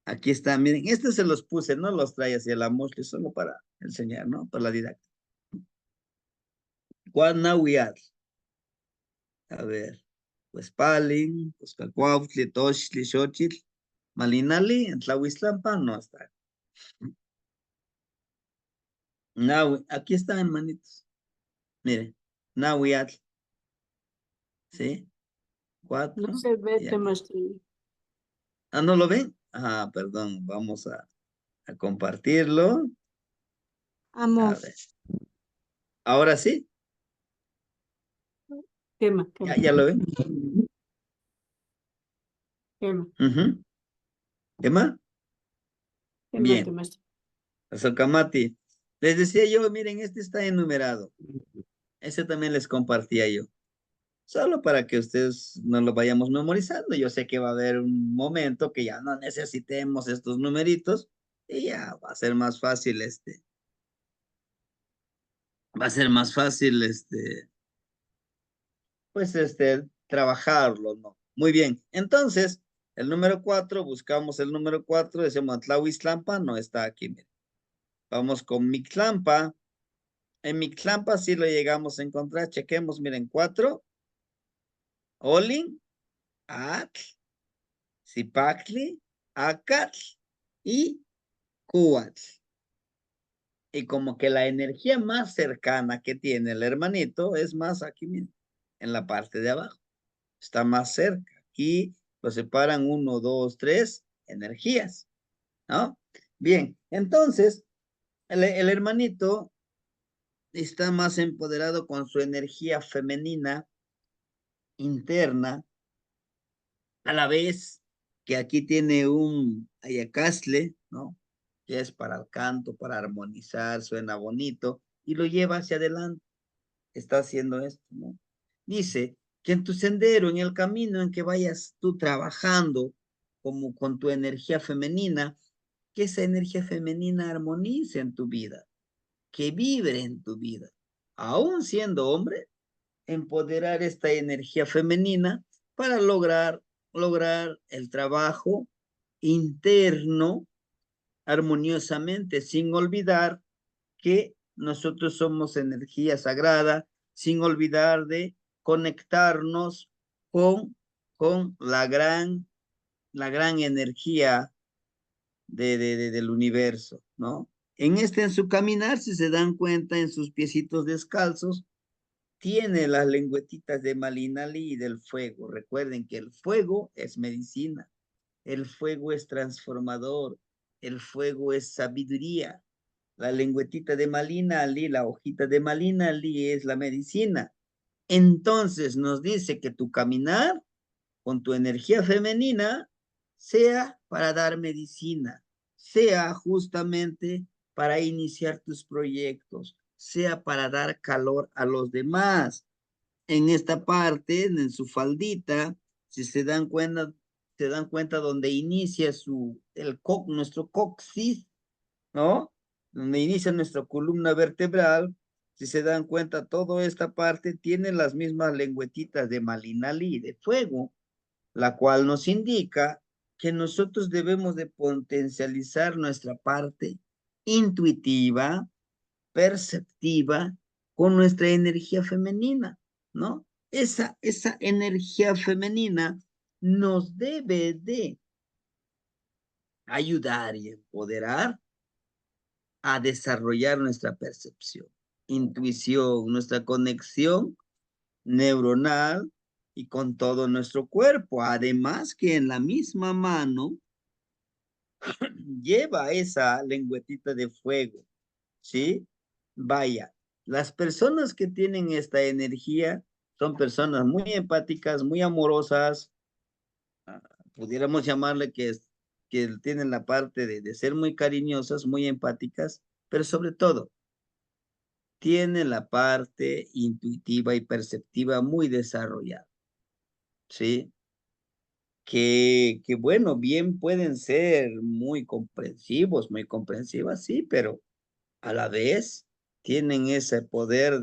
Aquí está, miren, este se los puse, no los trae así a la mosca, solo para enseñar, ¿no? Para la didáctica. Guanahuiat. A ver, pues Palin, pues Calcuautli, Tochli, Xochitl, Malinali, en Tlahuiztlampa no está. Nahui, aquí están, hermanitos. Miren, Nahuiat, ¿sí? 4, No se ve, y aquí. Temachtlán. ¿No lo ven? Perdón, vamos a compartirlo. A Vamos. ver. Ahora sí, Quema, ya lo ven. quema, ¿Qué más? quema, Bien. Temachtlán. Socamati, Les decía yo, miren, este está enumerado. Ese también les compartía yo. Solo para que ustedes no lo vayamos memorizando. Yo sé que va a haber un momento que ya no necesitemos estos numeritos y ya va a ser más fácil va a ser más fácil pues trabajarlo, ¿no? Muy bien. Entonces, el número 4, buscamos el número 4, decimos Tlahuiztlampa, no está aquí, miren. Vamos con Mictlampa. En Mictlampa sí lo llegamos a encontrar. Chequemos, miren, 4. Olin, Atl, Zipactli, Acatl y Cuatl. Y como que la energía más cercana que tiene el hermanito es más aquí, miren, en la parte de abajo. Está más cerca. Aquí lo separan 1, 2, 3 energías, ¿no? Bien, entonces, el hermanito está más empoderado con su energía femenina interna, a la vez que aquí tiene un ayacasle, ¿no? Que es para el canto, para armonizar, suena bonito, y lo lleva hacia adelante. Está haciendo esto, ¿no? Dice que en tu sendero, en el camino en que vayas tú trabajando como con tu energía femenina, que esa energía femenina armonice en tu vida, que vibre en tu vida. Aún siendo hombre, empoderar esta energía femenina para lograr el trabajo interno armoniosamente, sin olvidar que nosotros somos energía sagrada, sin olvidar de conectarnos con la gran energía del universo, ¿no? En su caminar, si se dan cuenta, en sus piecitos descalzos, tiene las lengüetitas de Malinali y del fuego. Recuerden que el fuego es medicina, el fuego es transformador, el fuego es sabiduría. La lengüetita de Malina Ali, la hojita de Malina Ali es la medicina. Entonces nos dice que tu caminar con tu energía femenina sea para dar medicina, sea justamente para iniciar tus proyectos, sea para dar calor a los demás. En esta parte, en su faldita, si se dan cuenta donde inicia nuestro coxis, ¿no? Donde inicia nuestra columna vertebral, si se dan cuenta, toda esta parte tiene las mismas lengüetitas de Malinali y de fuego, la cual nos indica que nosotros debemos de potencializar nuestra parte intuitiva, perceptiva, con nuestra energía femenina, ¿no? Esa energía femenina nos debe de ayudar y empoderar a desarrollar nuestra percepción, intuición, nuestra conexión neuronal y con todo nuestro cuerpo. Además que en la misma mano lleva esa lengüetita de fuego, ¿sí? Vaya, las personas que tienen esta energía son personas muy empáticas, muy amorosas, pudiéramos llamarle que tienen la parte de ser muy cariñosas, muy empáticas, pero sobre todo tiene la parte intuitiva y perceptiva muy desarrollada, ¿sí? Que bueno, bien pueden ser muy comprensivos, muy comprensivas, sí, pero a la vez tienen ese poder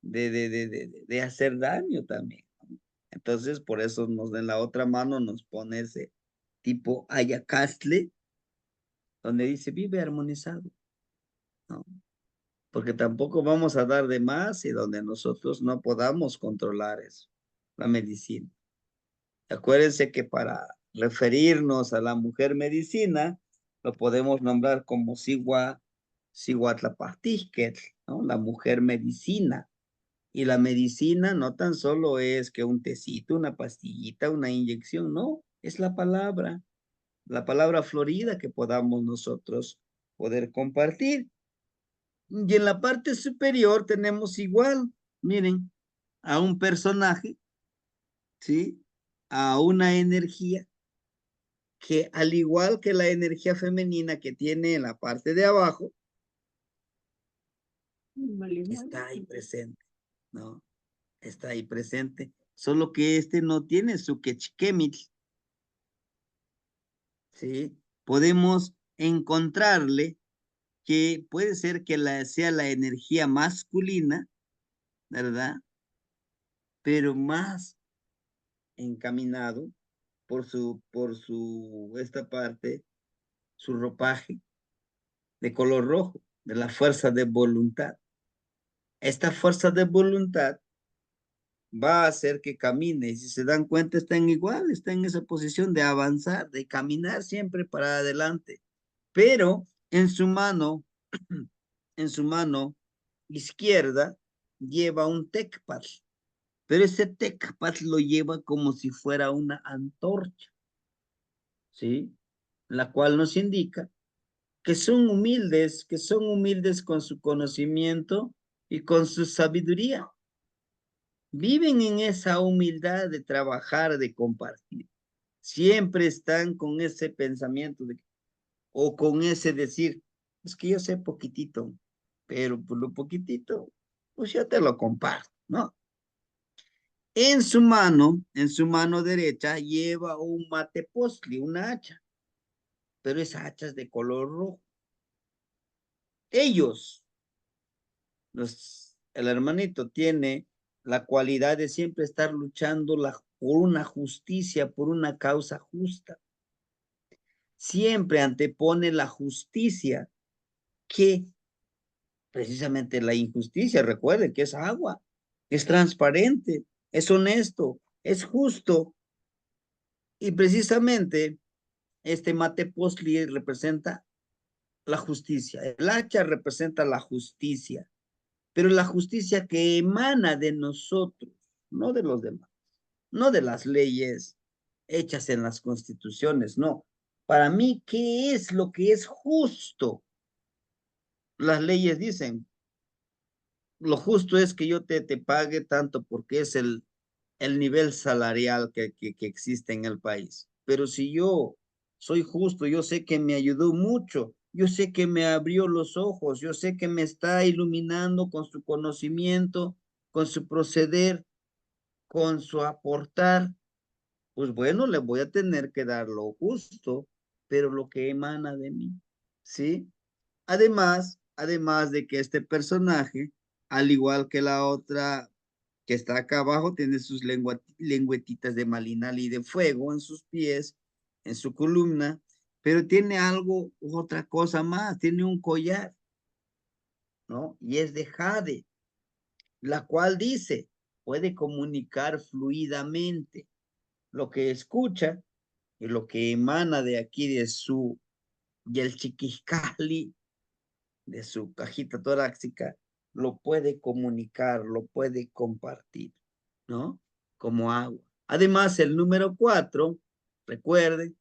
de hacer daño también, ¿no? Entonces, por eso en la otra mano nos pone ese tipo ayacastle, donde dice, vive armonizado, ¿no? Porque tampoco vamos a dar de más y donde nosotros no podamos controlar eso, la medicina. Acuérdense que para referirnos a la mujer medicina, lo podemos nombrar como Cihuatlapastizquetl, ¿no? La mujer medicina. Y la medicina no tan solo es que un tecito, una pastillita, una inyección, no, es la palabra florida que podamos nosotros poder compartir. Y en la parte superior tenemos igual, miren, a un personaje, ¿sí? A una energía que al igual que la energía femenina que tiene en la parte de abajo, está ahí presente, ¿no? Está ahí presente. Solo que este no tiene su quechquemil, ¿sí? Podemos encontrarle que puede ser que sea la energía masculina, ¿verdad? Pero más encaminado esta parte, su ropaje de color rojo, de la fuerza de voluntad. Esta fuerza de voluntad va a hacer que camine, y si se dan cuenta, están igual, está en esa posición de avanzar, de caminar siempre para adelante, pero en su mano izquierda lleva un tecpat, pero ese tecpat lo lleva como si fuera una antorcha, ¿sí? La cual nos indica que son humildes con su conocimiento y con su sabiduría. Viven en esa humildad de trabajar, de compartir. Siempre están con ese pensamiento o con ese decir, es que yo sé poquitito, pero por lo poquitito, pues yo te lo comparto, ¿no? En su mano derecha lleva un matepostli, una hacha, pero esa hacha es de color rojo. Ellos, el hermanito tiene la cualidad de siempre estar luchando por una justicia, por una causa justa. Siempre antepone la justicia que precisamente la injusticia. Recuerde que es agua, es transparente, es honesto, es justo. Y precisamente este matepostli representa la justicia. El hacha representa la justicia, pero la justicia que emana de nosotros, no de los demás, no de las leyes hechas en las constituciones, no. Para mí, ¿qué es lo que es justo? Las leyes dicen, lo justo es que yo te pague tanto porque es el nivel salarial que existe en el país. Pero si yo soy justo, yo sé que me ayudó mucho, yo sé que me abrió los ojos, yo sé que me está iluminando con su conocimiento, con su proceder, con su aportar, pues bueno, le voy a tener que dar lo justo, pero lo que emana de mí, ¿sí? Además de que este personaje, al igual que la otra que está acá abajo, tiene sus lengüetitas de malinal y de fuego en sus pies, en su columna, pero tiene algo, otra cosa más, tiene un collar, ¿no? Y es de jade, la cual dice, puede comunicar fluidamente lo que escucha y lo que emana de aquí y el chiquiscali de su cajita torácica, lo puede comunicar, lo puede compartir, ¿no? Como agua. Además, el número 4, recuerde,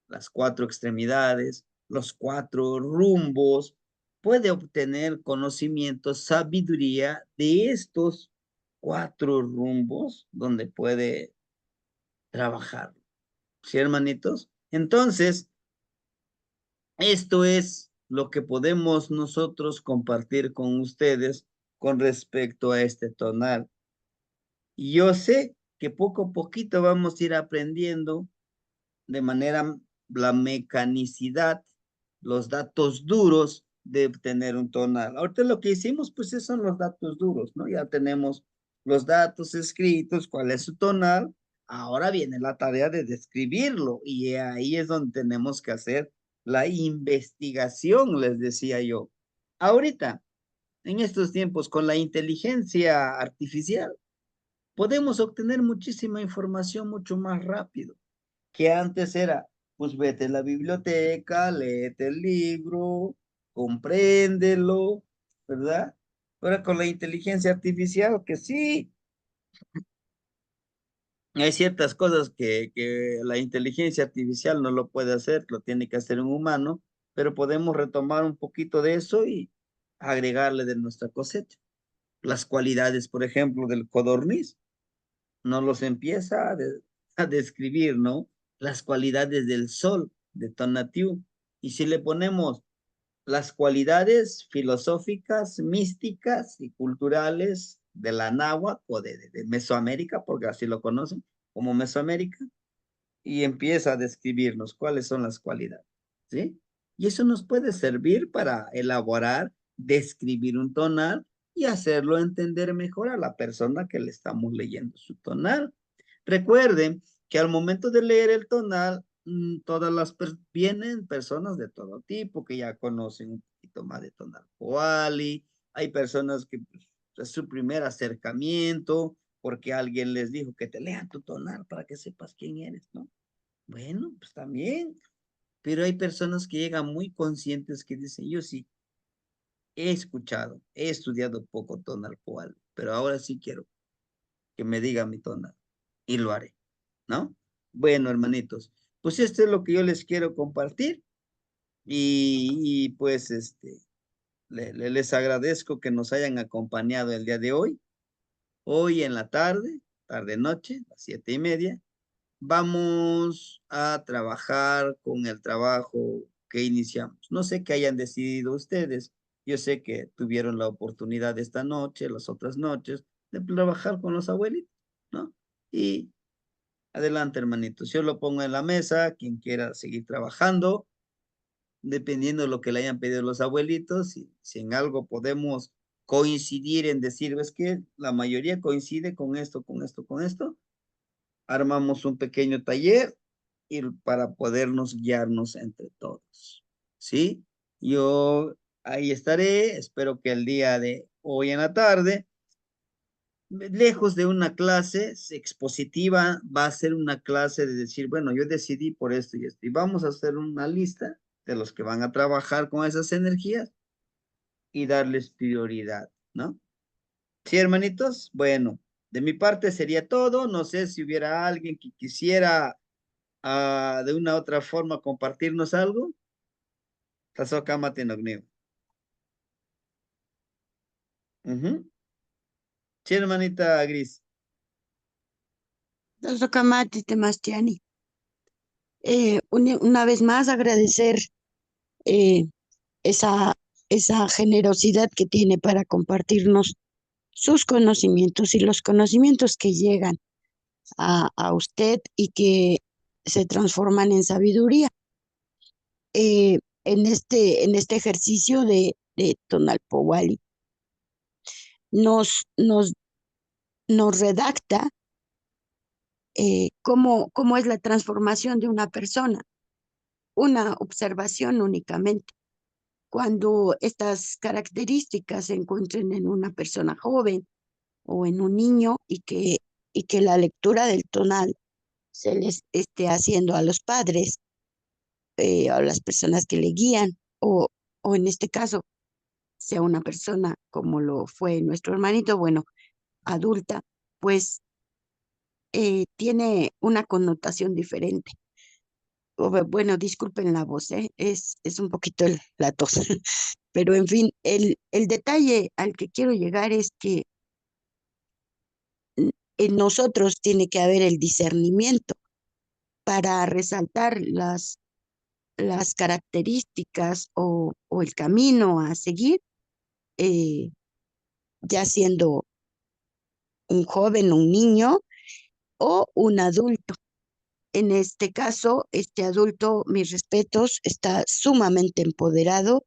las 4 extremidades, los 4 rumbos, puede obtener conocimiento, sabiduría de estos 4 rumbos donde puede trabajar. ¿Sí, hermanitos? Entonces, esto es lo que podemos nosotros compartir con ustedes con respecto a este tonal. Y yo sé que poco a poquito vamos a ir aprendiendo de manera la mecanicidad, los datos duros de obtener un tonal. Ahorita lo que hicimos, pues, son los datos duros, ¿no? Ya tenemos los datos escritos, cuál es su tonal. Ahora viene la tarea de describirlo y ahí es donde tenemos que hacer la investigación, les decía yo. Ahorita, en estos tiempos, con la inteligencia artificial, podemos obtener muchísima información mucho más rápido que antes era, pues vete a la biblioteca, léete el libro, compréndelo, ¿verdad? Ahora con la inteligencia artificial, que sí, hay ciertas cosas que la inteligencia artificial no lo puede hacer, lo tiene que hacer un humano, pero podemos retomar un poquito de eso y agregarle de nuestra cosecha. Las cualidades, por ejemplo, del codorniz, nos los empieza a describir, ¿no? Las cualidades del sol, de Tonatiuh. Y si le ponemos las cualidades filosóficas, místicas y culturales de la náhuatl o de Mesoamérica, porque así lo conocen como Mesoamérica, y empieza a describirnos cuáles son las cualidades, ¿sí? Y eso nos puede servir para elaborar, describir un tonal y hacerlo entender mejor a la persona que le estamos leyendo su tonal. Recuerden que al momento de leer el tonal, vienen personas de todo tipo que ya conocen un poquito más de tonal poali. Hay personas que pues, es su primer acercamiento porque alguien les dijo que te lean tu tonal para que sepas quién eres, ¿no? Bueno, pues también, pero hay personas que llegan muy conscientes que dicen, yo sí, he escuchado, he estudiado poco tonal poali, pero ahora sí quiero que me diga mi tonal y lo haré, ¿no? Bueno, hermanitos, pues esto es lo que yo les quiero compartir y pues les agradezco que nos hayan acompañado el día de hoy. Hoy en la tarde, tarde-noche, las 7:30, vamos a trabajar con el trabajo que iniciamos. No sé qué hayan decidido ustedes. Yo sé que tuvieron la oportunidad esta noche, las otras noches, de trabajar con los abuelitos, ¿no? Y adelante, hermanitos. Yo lo pongo en la mesa, quien quiera seguir trabajando, dependiendo de lo que le hayan pedido los abuelitos, si en algo podemos coincidir en decir, es que la mayoría coincide con esto, con esto, con esto, armamos un pequeño taller y para podernos guiarnos entre todos, ¿sí? Yo ahí estaré, espero que el día de hoy en la tarde, lejos de una clase expositiva, va a ser una clase de decir, bueno, yo decidí por esto y esto, y vamos a hacer una lista de los que van a trabajar con esas energías y darles prioridad, ¿no? Sí, hermanitos, bueno, de mi parte sería todo, no sé si hubiera alguien que quisiera de una u otra forma compartirnos algo. Tazoka mate nogniu. Sí, hermanita Gris. Tosokamati Temastiani. Una vez más agradecer eh, esa, esa generosidad que tiene para compartirnos sus conocimientos y los conocimientos que llegan a usted y que se transforman en sabiduría. En este ejercicio de Tonalpowali nos, nos, nos redacta cómo es la transformación de una persona, una observación únicamente. Cuando estas características se encuentren en una persona joven o en un niño y que la lectura del tonal se les esté haciendo a los padres, a las personas que le guían, o en este caso sea una persona como lo fue nuestro hermanito, bueno, adulta, pues tiene una connotación diferente. Bueno, disculpen la voz, es un poquito la tos, pero en fin, el detalle al que quiero llegar es que en nosotros tiene que haber el discernimiento para resaltar las características o el camino a seguir, eh, ya siendo un joven, un niño o un adulto. En este caso, este adulto, mis respetos, está sumamente empoderado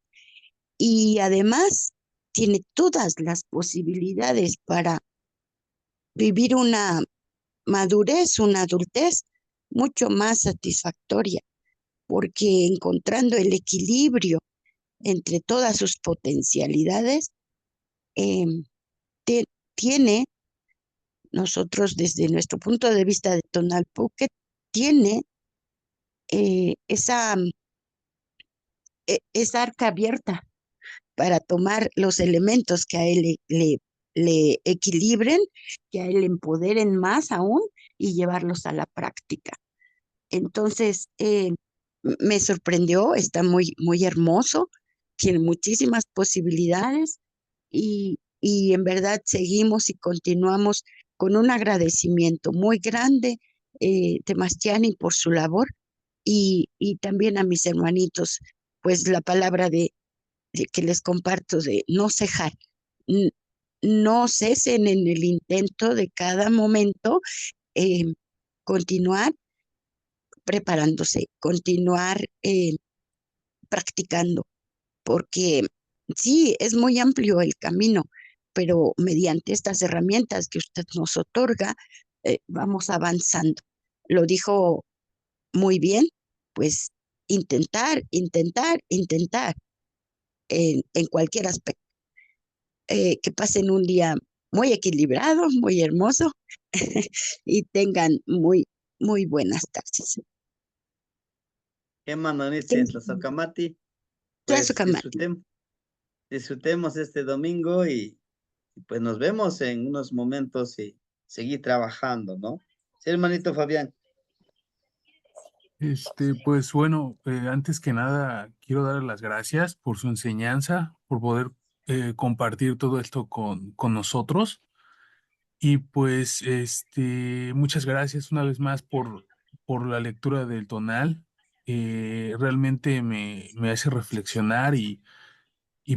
y además tiene todas las posibilidades para vivir una madurez, una adultez mucho más satisfactoria, porque encontrando el equilibrio entre todas sus potencialidades, eh, tiene, nosotros desde nuestro punto de vista de Tonalpoque, tiene esa arca abierta para tomar los elementos que a él le equilibren, que a él le empoderen más aún y llevarlos a la práctica. Entonces, me sorprendió, está muy hermoso, tiene muchísimas posibilidades y en verdad seguimos y continuamos con un agradecimiento muy grande de Mastiani por su labor y también a mis hermanitos, pues la palabra que les comparto de no cejar. No cesen en el intento de cada momento, continuar preparándose, continuar practicando, porque sí, es muy amplio el camino, pero mediante estas herramientas que usted nos otorga, vamos avanzando. Lo dijo muy bien, pues intentar, intentar, intentar en cualquier aspecto. Que pasen un día muy equilibrado, muy hermoso y tengan muy, muy buenas tardes. Qué manonice, Tlazocamati. Pues disfrutemos este domingo y pues nos vemos en unos momentos y seguir trabajando, ¿no? Sí, hermanito Fabián. Pues bueno, antes que nada quiero darle las gracias por su enseñanza, por poder compartir todo esto con nosotros. Y pues muchas gracias una vez más por la lectura del tonal. Realmente me hace reflexionar y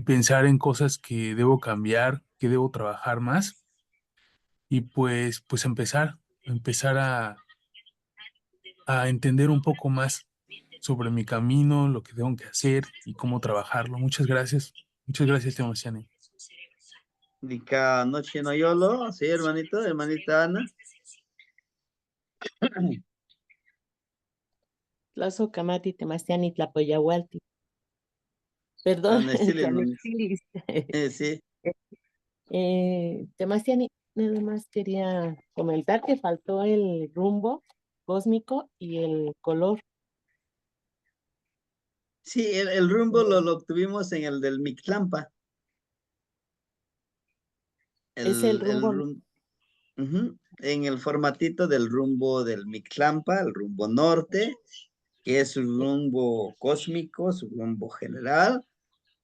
pensar en cosas que debo cambiar, que debo trabajar más. Y pues empezar a entender un poco más sobre mi camino, lo que tengo que hacer y cómo trabajarlo. Muchas gracias, Temasiani. Nica noche no yolo, sí, hermanito, hermanita Ana. Tlazocamati, Temasiani, Tlapoyahualti. Perdón, Ana Estili, hermano. Tlanexilis. Sí. Temasiani, nada más quería comentar que faltó el rumbo cósmico y el color. Sí, el rumbo lo obtuvimos en el del Mictlampa. Es el rumbo. En el formatito del rumbo del Mictlampa, el rumbo norte, que es su rumbo cósmico, su rumbo general,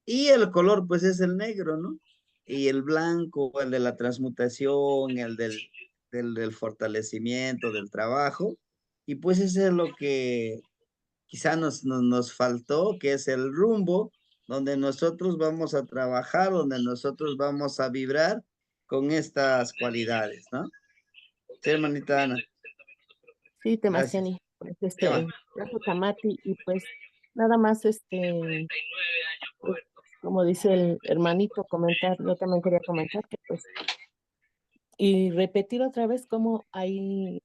y el color pues es el negro, ¿no? Y el blanco, el de la transmutación, el del fortalecimiento, del trabajo, y pues ese es lo que quizá nos faltó, que es el rumbo donde nosotros vamos a trabajar, donde nosotros vamos a vibrar con estas cualidades, ¿no? Sí, hermanita Ana. Sí, Temasiani, pues Tlazocamati, y pues nada más pues, como dice el hermanito comentar, yo también quería comentar que pues y repetir otra vez cómo hay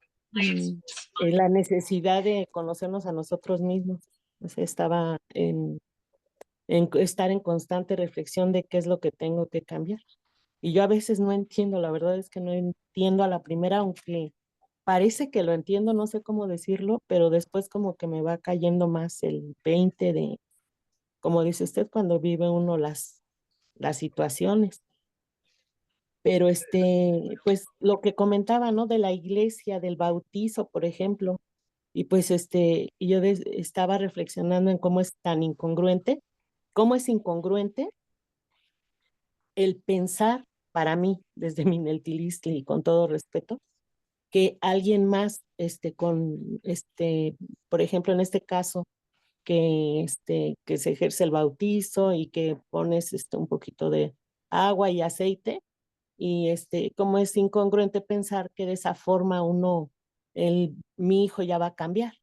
la necesidad de conocernos a nosotros mismos. O sea, estaba en estar en constante reflexión de qué es lo que tengo que cambiar. Y yo a veces no entiendo, la verdad es que no entiendo a la primera, aunque parece que lo entiendo, no sé cómo decirlo, pero después como que me va cayendo más el 20 de, como dice usted, cuando vive uno las situaciones. Pero pues lo que comentaba, ¿no? De la iglesia, del bautizo, por ejemplo, y pues y yo estaba reflexionando en cómo es tan incongruente, cómo es incongruente el pensar para mí, desde mi Neltilistli y con todo respeto, que alguien más, por ejemplo, en este caso, que se ejerce el bautizo y que pones un poquito de agua y aceite, y como es incongruente pensar que de esa forma mi hijo ya va a cambiar,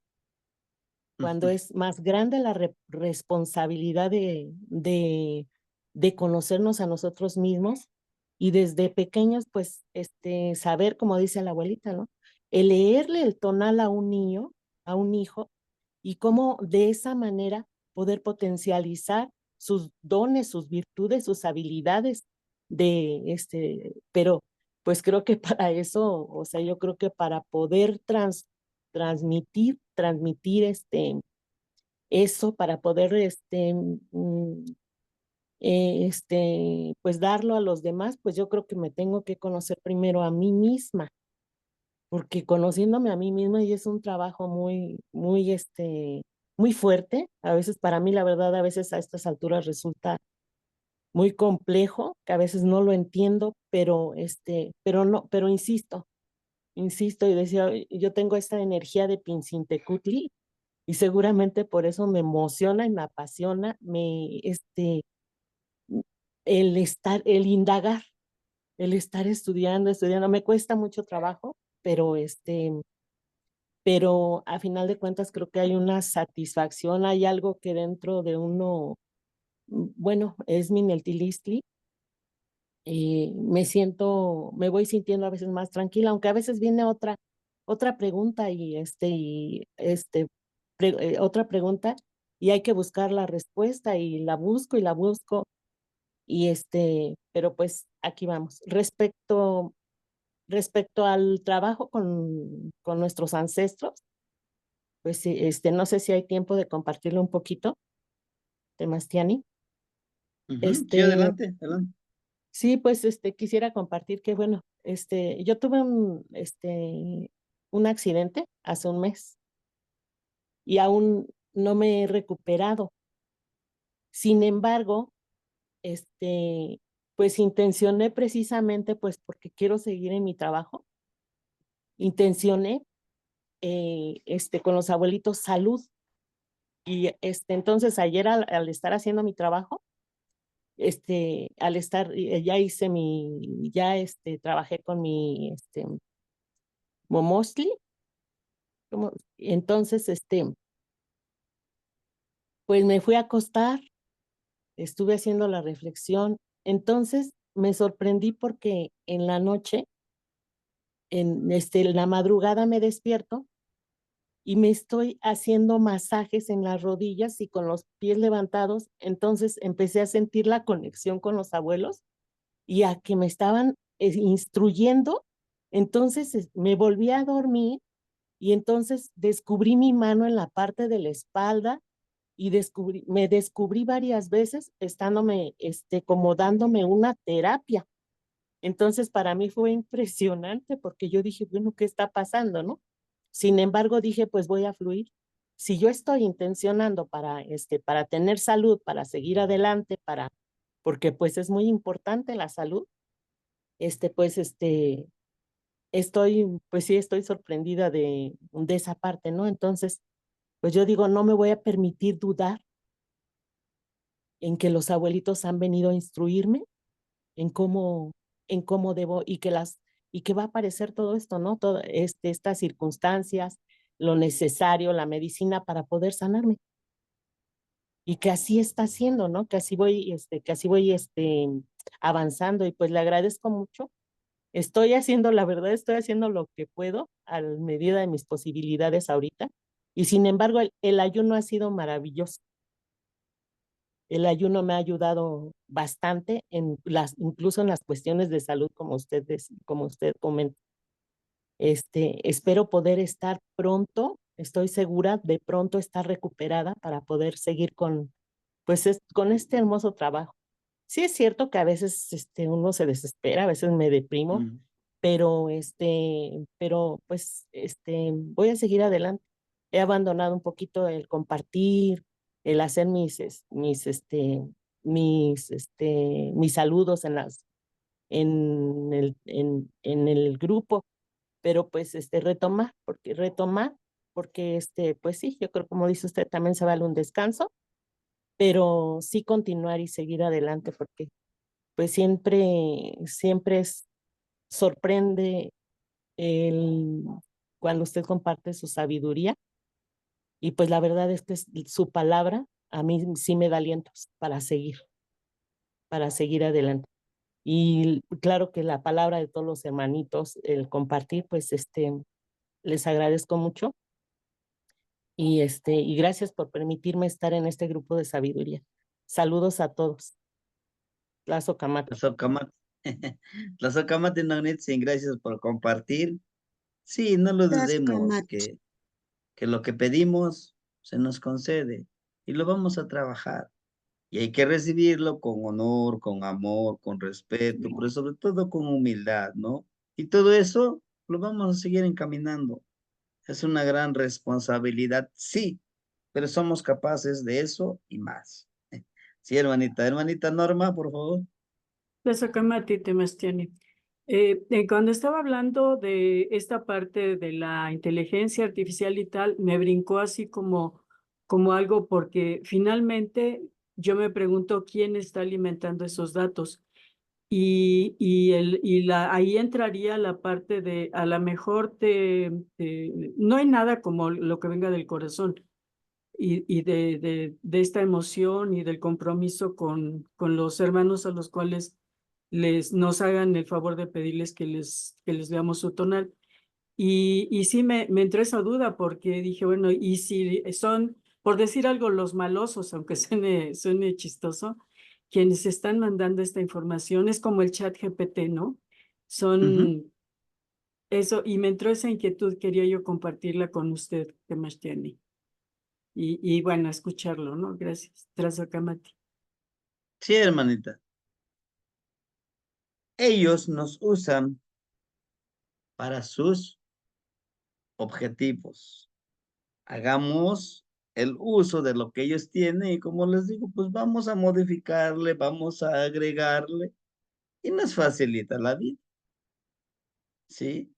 cuando es más grande la responsabilidad de conocernos a nosotros mismos y desde pequeños, pues, saber, como dice la abuelita, ¿no? El leerle el tonal a un niño, a un hijo, y cómo de esa manera poder potencializar sus dones, sus virtudes, sus habilidades pero pues creo que para eso, o sea, yo creo que para poder transmitir eso, para poder pues darlo a los demás, pues yo creo que me tengo que conocer primero a mí misma, porque conociéndome a mí misma y es un trabajo muy, muy, muy fuerte. A veces para mí, la verdad, a veces a estas alturas resulta muy complejo, que a veces no lo entiendo, pero insisto y decía, yo tengo esta energía de Pinzintecutli y seguramente por eso me emociona y me apasiona, el indagar, el estar estudiando, me cuesta mucho trabajo, pero a final de cuentas creo que hay una satisfacción, hay algo que dentro de uno, bueno, es Mineltilistli, me voy sintiendo a veces más tranquila, aunque a veces viene otra pregunta otra pregunta y hay que buscar la respuesta y la busco pero pues aquí vamos. Respecto al trabajo con nuestros ancestros, pues sí, no sé si hay tiempo de compartirlo un poquito, Temastiani. Sí, adelante, adelante. Sí, pues quisiera compartir que, bueno, yo tuve un accidente hace un mes y aún no me he recuperado. Sin embargo, pues intencioné precisamente, pues porque quiero seguir en mi trabajo, intencioné con los abuelitos salud. Y entonces ayer al estar haciendo mi trabajo, al estar, trabajé con mi momostli, entonces, pues me fui a acostar, estuve haciendo la reflexión, entonces me sorprendí porque en la noche, en la madrugada me despierto y me estoy haciendo masajes en las rodillas y con los pies levantados, entonces empecé a sentir la conexión con los abuelos y a que me estaban instruyendo, entonces me volví a dormir y entonces descubrí mi mano en la parte de la espalda y me descubrí varias veces estándome, como dándome una terapia. Entonces para mí fue impresionante porque yo dije, bueno, ¿qué está pasando, no? Sin embargo, dije, pues voy a fluir. Si yo estoy intencionando para tener salud, para seguir adelante, porque pues es muy importante la salud, pues pues sí, estoy sorprendida de esa parte, ¿no? Entonces, pues yo digo, no me voy a permitir dudar en que los abuelitos han venido a instruirme en cómo debo y que va a aparecer todo esto, ¿no? Todas estas circunstancias, lo necesario, la medicina para poder sanarme. Y que así está haciendo, ¿no? Que así voy avanzando y pues le agradezco mucho. La verdad, estoy haciendo lo que puedo a medida de mis posibilidades ahorita. Y sin embargo, el ayuno ha sido maravilloso. El ayuno me ha ayudado bastante incluso en las cuestiones de salud, como usted comenta. Espero poder estar pronto, estoy segura de pronto estar recuperada para poder seguir con este hermoso trabajo. Sí es cierto que a veces uno se desespera, a veces me deprimo, pero pues voy a seguir adelante. He abandonado un poquito el compartir, el hacer mis saludos en el grupo, pero pues retomar, porque pues sí, yo creo como dice usted, también se vale un descanso, pero sí continuar y seguir adelante, porque pues siempre sorprende cuando usted comparte su sabiduría y pues la verdad es que su palabra a mí sí me da alientos para seguir adelante. Y claro que la palabra de todos los hermanitos, el compartir, pues les agradezco mucho y gracias por permitirme estar en este grupo de sabiduría. Saludos a todos. Tlazocamati. Tlazocamati. Tlazocamati, Nognitzin, gracias por compartir. Sí, no lo dudemos, que lo que pedimos se nos concede y lo vamos a trabajar. Y hay que recibirlo con honor, con amor, con respeto, pero sobre todo con humildad, ¿no? Y todo eso lo vamos a seguir encaminando. Es una gran responsabilidad, sí, pero somos capaces de eso y más. Sí, hermanita. Hermanita Norma, por favor. Tlazocamati, Temastiani. Cuando estaba hablando de esta parte de la inteligencia artificial y tal, me brincó así como algo porque finalmente yo me pregunto quién está alimentando esos datos. Ahí entraría la parte de, a lo mejor no hay nada como lo que venga del corazón y de esta emoción y del compromiso con los hermanos a los cuales nos hagan el favor de pedirles que les veamos su tonal. Y sí me entró esa duda porque dije, bueno, y si son, por decir algo, los malosos, aunque suene chistoso, quienes están mandando esta información, es como el chat GPT, ¿no? Son eso, y me entró esa inquietud, quería yo compartirla con usted, Temashtiani. Y bueno, escucharlo, ¿no? Gracias. Tlazohcamati. Sí, hermanita. Ellos nos usan para sus objetivos. Hagamos el uso de lo que ellos tienen y como les digo, pues vamos a modificarle, vamos a agregarle y nos facilita la vida. ¿Sí?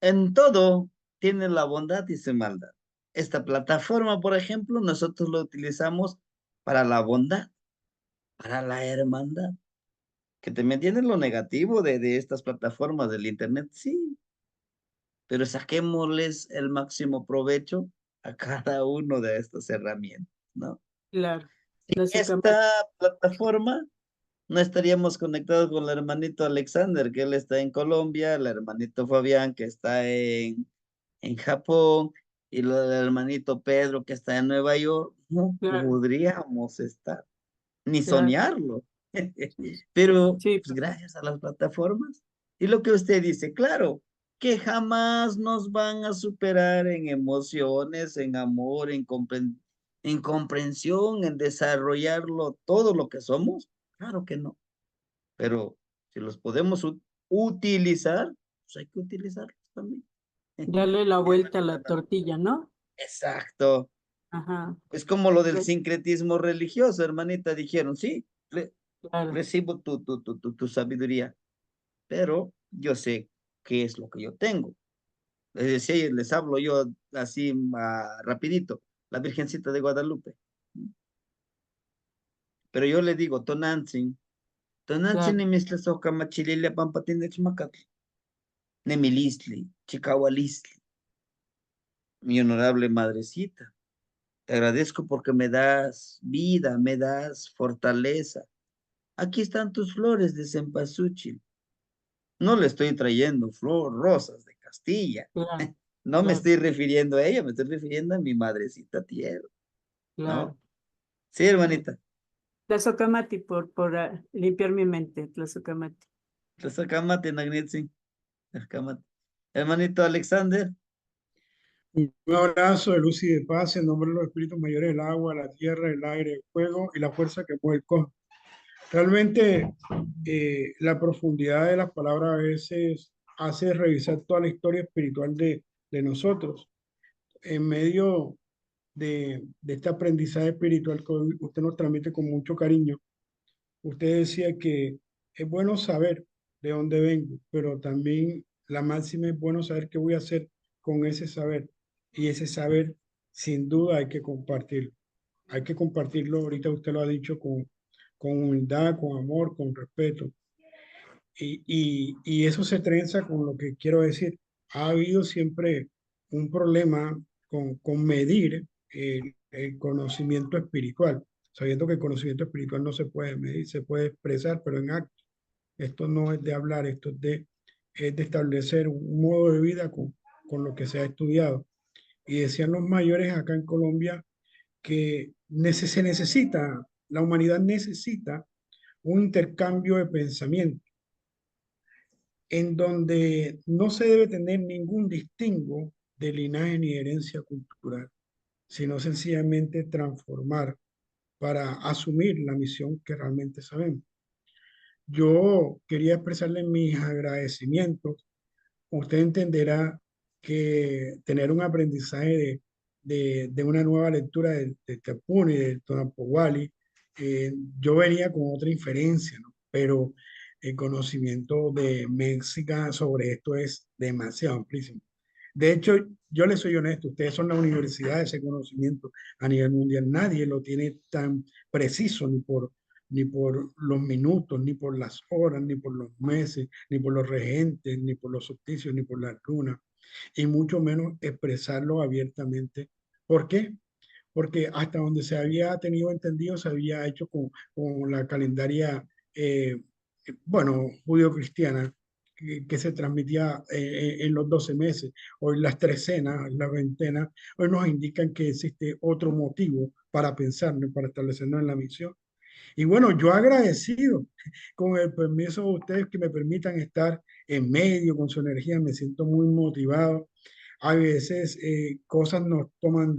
En todo tiene la bondad y su maldad. Esta plataforma, por ejemplo, nosotros lo utilizamos para la bondad, para la hermandad. Que te me entiendes lo negativo de estas plataformas del internet, sí, pero saquémosles el máximo provecho a cada uno de estas herramientas, ¿no? Claro. Sin Tlazohcamati. esta plataforma no estaríamos conectados con el hermanito Alexander, que él está en Colombia, el hermanito Fabián, que está en Japón, y el hermanito Pedro, que está en Nueva York. No Claro, podríamos estar, ni claro. soñarlo. Pero, Sí, pues gracias a las plataformas. Y lo que usted dice, claro, que jamás nos van a superar en emociones, en amor, en comprensión, en desarrollarlo todo lo que somos. Claro que no. Pero si los podemos utilizar, pues hay que utilizarlos también. darle la Es la vuelta a la verdad. tortilla, ¿no? Exacto. Ajá. Es como lo del Pues, sincretismo religioso, hermanita, dijeron, sí, claro, recibo tu sabiduría, pero yo sé qué es lo que yo tengo. Les decía, les hablo yo así rapidito, la Virgencita de Guadalupe. Pero yo le digo, Tonantzin claro, ni mistle machilile pampatín de chimacatl, nemilistli, chicahualistli, mi honorable madrecita. Te agradezco porque me das vida, me das fortaleza. Aquí están tus flores de cempasúchil. No le estoy trayendo rosas de Castilla. claro, No me claro, estoy refiriendo a ella, me estoy refiriendo a mi madrecita tierra, claro. ¿no? Sí, hermanita. Tlazohcamati por limpiar mi mente, Tlazohcamati. Tlazacamate, Nagnitzi. Tlazacamate. Hermanito Alexander. Un abrazo de luz y de paz en nombre de los espíritus mayores del agua, la tierra, el aire, el fuego y la fuerza que mueve el cosmos. Realmente la profundidad de las palabras a veces hace revisar toda la historia espiritual de nosotros. En medio de este aprendizaje espiritual que usted nos transmite con mucho cariño, usted decía que es bueno saber de dónde vengo, pero también la máxima es bueno saber qué voy a hacer con ese saber. Y ese saber, sin duda, hay que compartirlo. Hay que compartirlo, ahorita usted lo ha dicho, con humildad, con amor, con respeto. Y eso se trenza con lo que quiero decir. Ha habido siempre un problema con medir el conocimiento espiritual, sabiendo que el conocimiento espiritual no se puede medir, se puede expresar, pero en actos. Esto no es de hablar, esto es de establecer un modo de vida con lo que se ha estudiado. Y decían los mayores acá en Colombia que se necesita, la humanidad necesita un intercambio de pensamiento en donde no se debe tener ningún distingo de linaje ni herencia cultural, sino sencillamente transformar para asumir la misión que realmente sabemos. Yo quería expresarle mis agradecimientos. Usted entenderá que tener un aprendizaje de una nueva lectura de Tepuni, de Tonapowali, yo venía con otra inferencia, ¿no? Pero el conocimiento de México sobre esto es demasiado amplísimo. De hecho, yo les soy honesto, ustedes son la universidad de ese conocimiento a nivel mundial. Nadie lo tiene tan preciso ni por los minutos, ni por las horas, ni por los meses, ni por los regentes, ni por los solsticios, ni por las lunas, y mucho menos expresarlo abiertamente. ¿Por qué? Porque hasta donde se había tenido entendido, se había hecho con la calendaria, bueno, judío-cristiana, que se transmitía en los 12 meses. Hoy las trecenas, la veintena, hoy nos indican que existe otro motivo para pensarnos, para establecernos en la misión. Y bueno, yo agradecido con el permiso de ustedes que me permitan estar en medio con su energía, me siento muy motivado. A veces cosas nos toman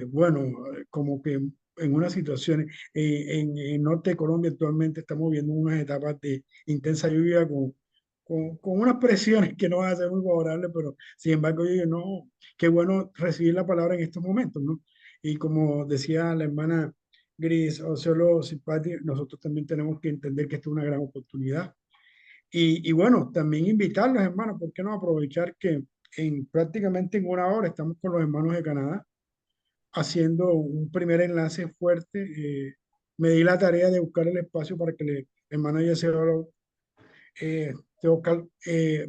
bueno, como que en unas situaciones, en norte de Colombia actualmente estamos viendo unas etapas de intensa lluvia con unas presiones que no van a ser muy favorables, pero sin embargo yo digo, no, qué bueno recibir la palabra en estos momentos, ¿no? Y como decía la hermana Gris o solo Simpati, nosotros también tenemos que entender que esta es una gran oportunidad. Y bueno, también invitarlos, hermanos, ¿por qué no aprovechar que prácticamente en una hora estamos con los hermanos de Canadá haciendo un primer enlace fuerte? Me di la tarea de buscar el espacio para que el hermano Yesero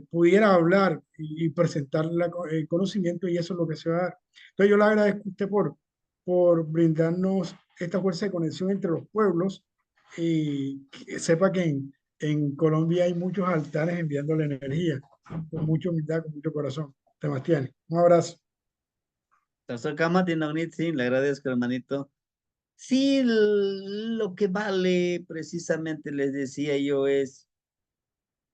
pudiera hablar y presentar el conocimiento, y eso es lo que se va a dar. Entonces yo le agradezco a usted por brindarnos esta fuerza de conexión entre los pueblos, y que sepa que en Colombia hay muchos altares enviándole energía, con mucha humildad, con mucho corazón. Sebastián, un abrazo. Pastor Kama Tinognit, sí, le agradezco, hermanito. Sí, lo que vale, precisamente les decía yo, es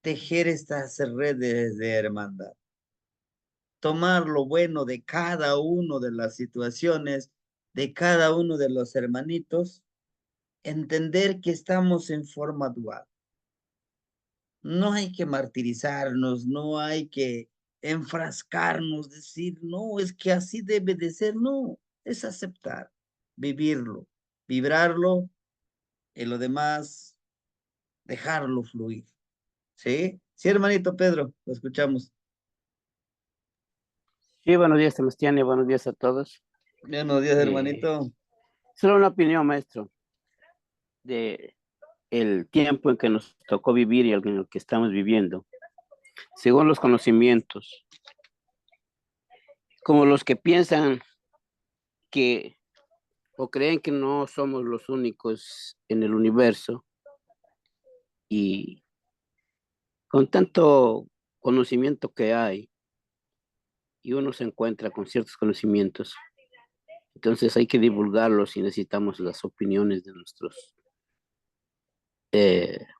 tejer estas redes de hermandad. Tomar lo bueno de cada uno de las situaciones, de cada uno de los hermanitos, entender que estamos en forma dual. No hay que martirizarnos, no hay que enfrascarnos, decir, no, es que así debe de ser, no, es aceptar, vivirlo, vibrarlo, y lo demás, dejarlo fluir. ¿Sí? Sí, hermanito Pedro, lo escuchamos. Sí, buenos días, Sebastián, y buenos días a todos. Buenos días, hermanito. Solo una opinión, maestro, de el tiempo en que nos tocó vivir y en el que estamos viviendo. Según los conocimientos, como los que piensan que o creen que no somos los únicos en el universo, y con tanto conocimiento que hay, y uno se encuentra con ciertos conocimientos, entonces hay que divulgarlos y necesitamos las opiniones de nuestros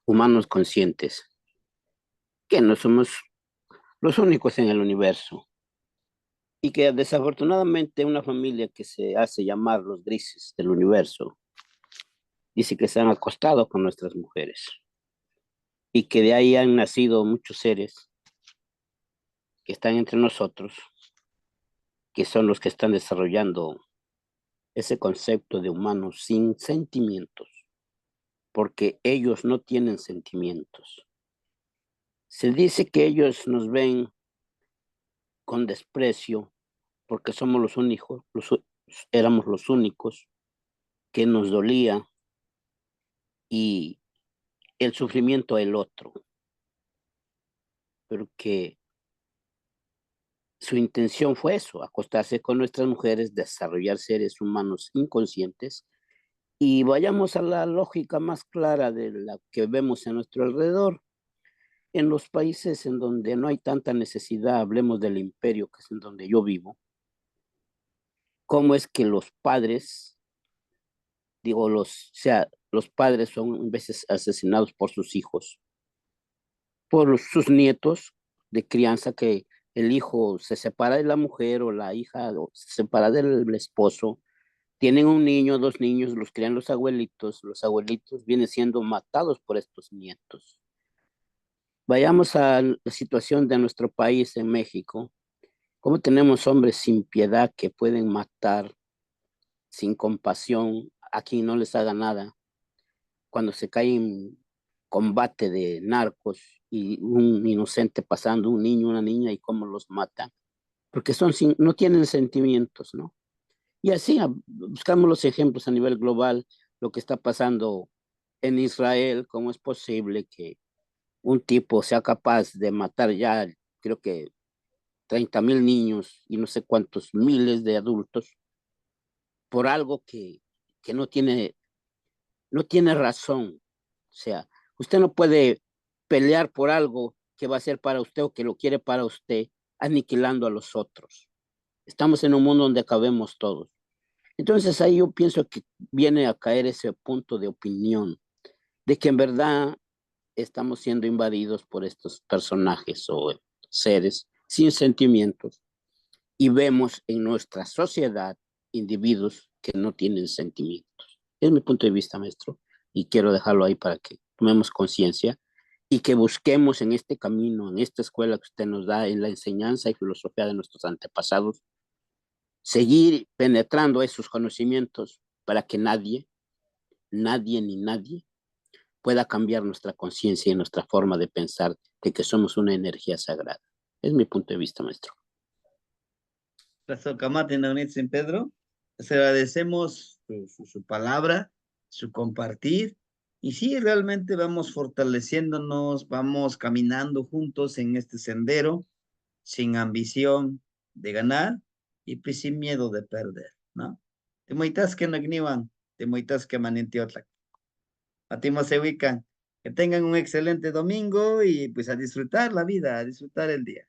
humanos conscientes, que no somos los únicos en el universo, y que desafortunadamente una familia que se hace llamar los grises del universo dice que se han acostado con nuestras mujeres, y que de ahí han nacido muchos seres que están entre nosotros, que son los que están desarrollando ese concepto de humanos sin sentimientos, porque ellos no tienen sentimientos. Se dice que ellos nos ven con desprecio porque somos los únicos, éramos los únicos que nos dolía y el sufrimiento del otro, pero que su intención fue eso, acostarse con nuestras mujeres, desarrollar seres humanos inconscientes. Y vayamos a la lógica más clara de la que vemos en nuestro alrededor. En los países en donde no hay tanta necesidad, hablemos del imperio, que es en donde yo vivo, cómo es que los padres, los padres son a veces asesinados por sus hijos, por sus nietos de crianza, que el hijo se separa de la mujer o la hija o se separa del esposo, tienen un niño, dos niños, los crían los abuelitos vienen siendo matados por estos nietos. Vayamos a la situación de nuestro país en México, cómo tenemos hombres sin piedad que pueden matar sin compasión a quien no les haga nada, cuando se cae en combate de narcos y un inocente pasando, un niño, una niña, y cómo los matan. porque no tienen sentimientos, ¿no? Y así buscamos los ejemplos a nivel global, lo que está pasando en Israel, cómo es posible que un tipo sea capaz de matar ya, creo que 30,000 niños y no sé cuántos miles de adultos por algo que no tiene razón. O sea, usted no puede pelear por algo que va a ser para usted o que lo quiere para usted, aniquilando a los otros. Estamos en un mundo donde cabemos todos. Entonces ahí yo pienso que viene a caer ese punto de opinión, de que en verdad estamos siendo invadidos por estos personajes o seres sin sentimientos y vemos en nuestra sociedad individuos que no tienen sentimientos. Es mi punto de vista, maestro, y quiero dejarlo ahí para que tomemos conciencia y que busquemos en este camino, en esta escuela que usted nos da, en la enseñanza y filosofía de nuestros antepasados, seguir penetrando esos conocimientos para que nadie ni nadie pueda cambiar nuestra conciencia y nuestra forma de pensar de que somos una energía sagrada. Es mi punto de vista, maestro. Gracias, Camate, San Pedro. Les agradecemos su palabra, su compartir. Y sí, realmente vamos fortaleciéndonos, vamos caminando juntos en este sendero, sin ambición de ganar y pues sin miedo de perder, ¿no? Te moitas que no ignivan, te moitas que manente otra. A ti se ubican. Que tengan un excelente domingo y pues a disfrutar la vida, a disfrutar el día.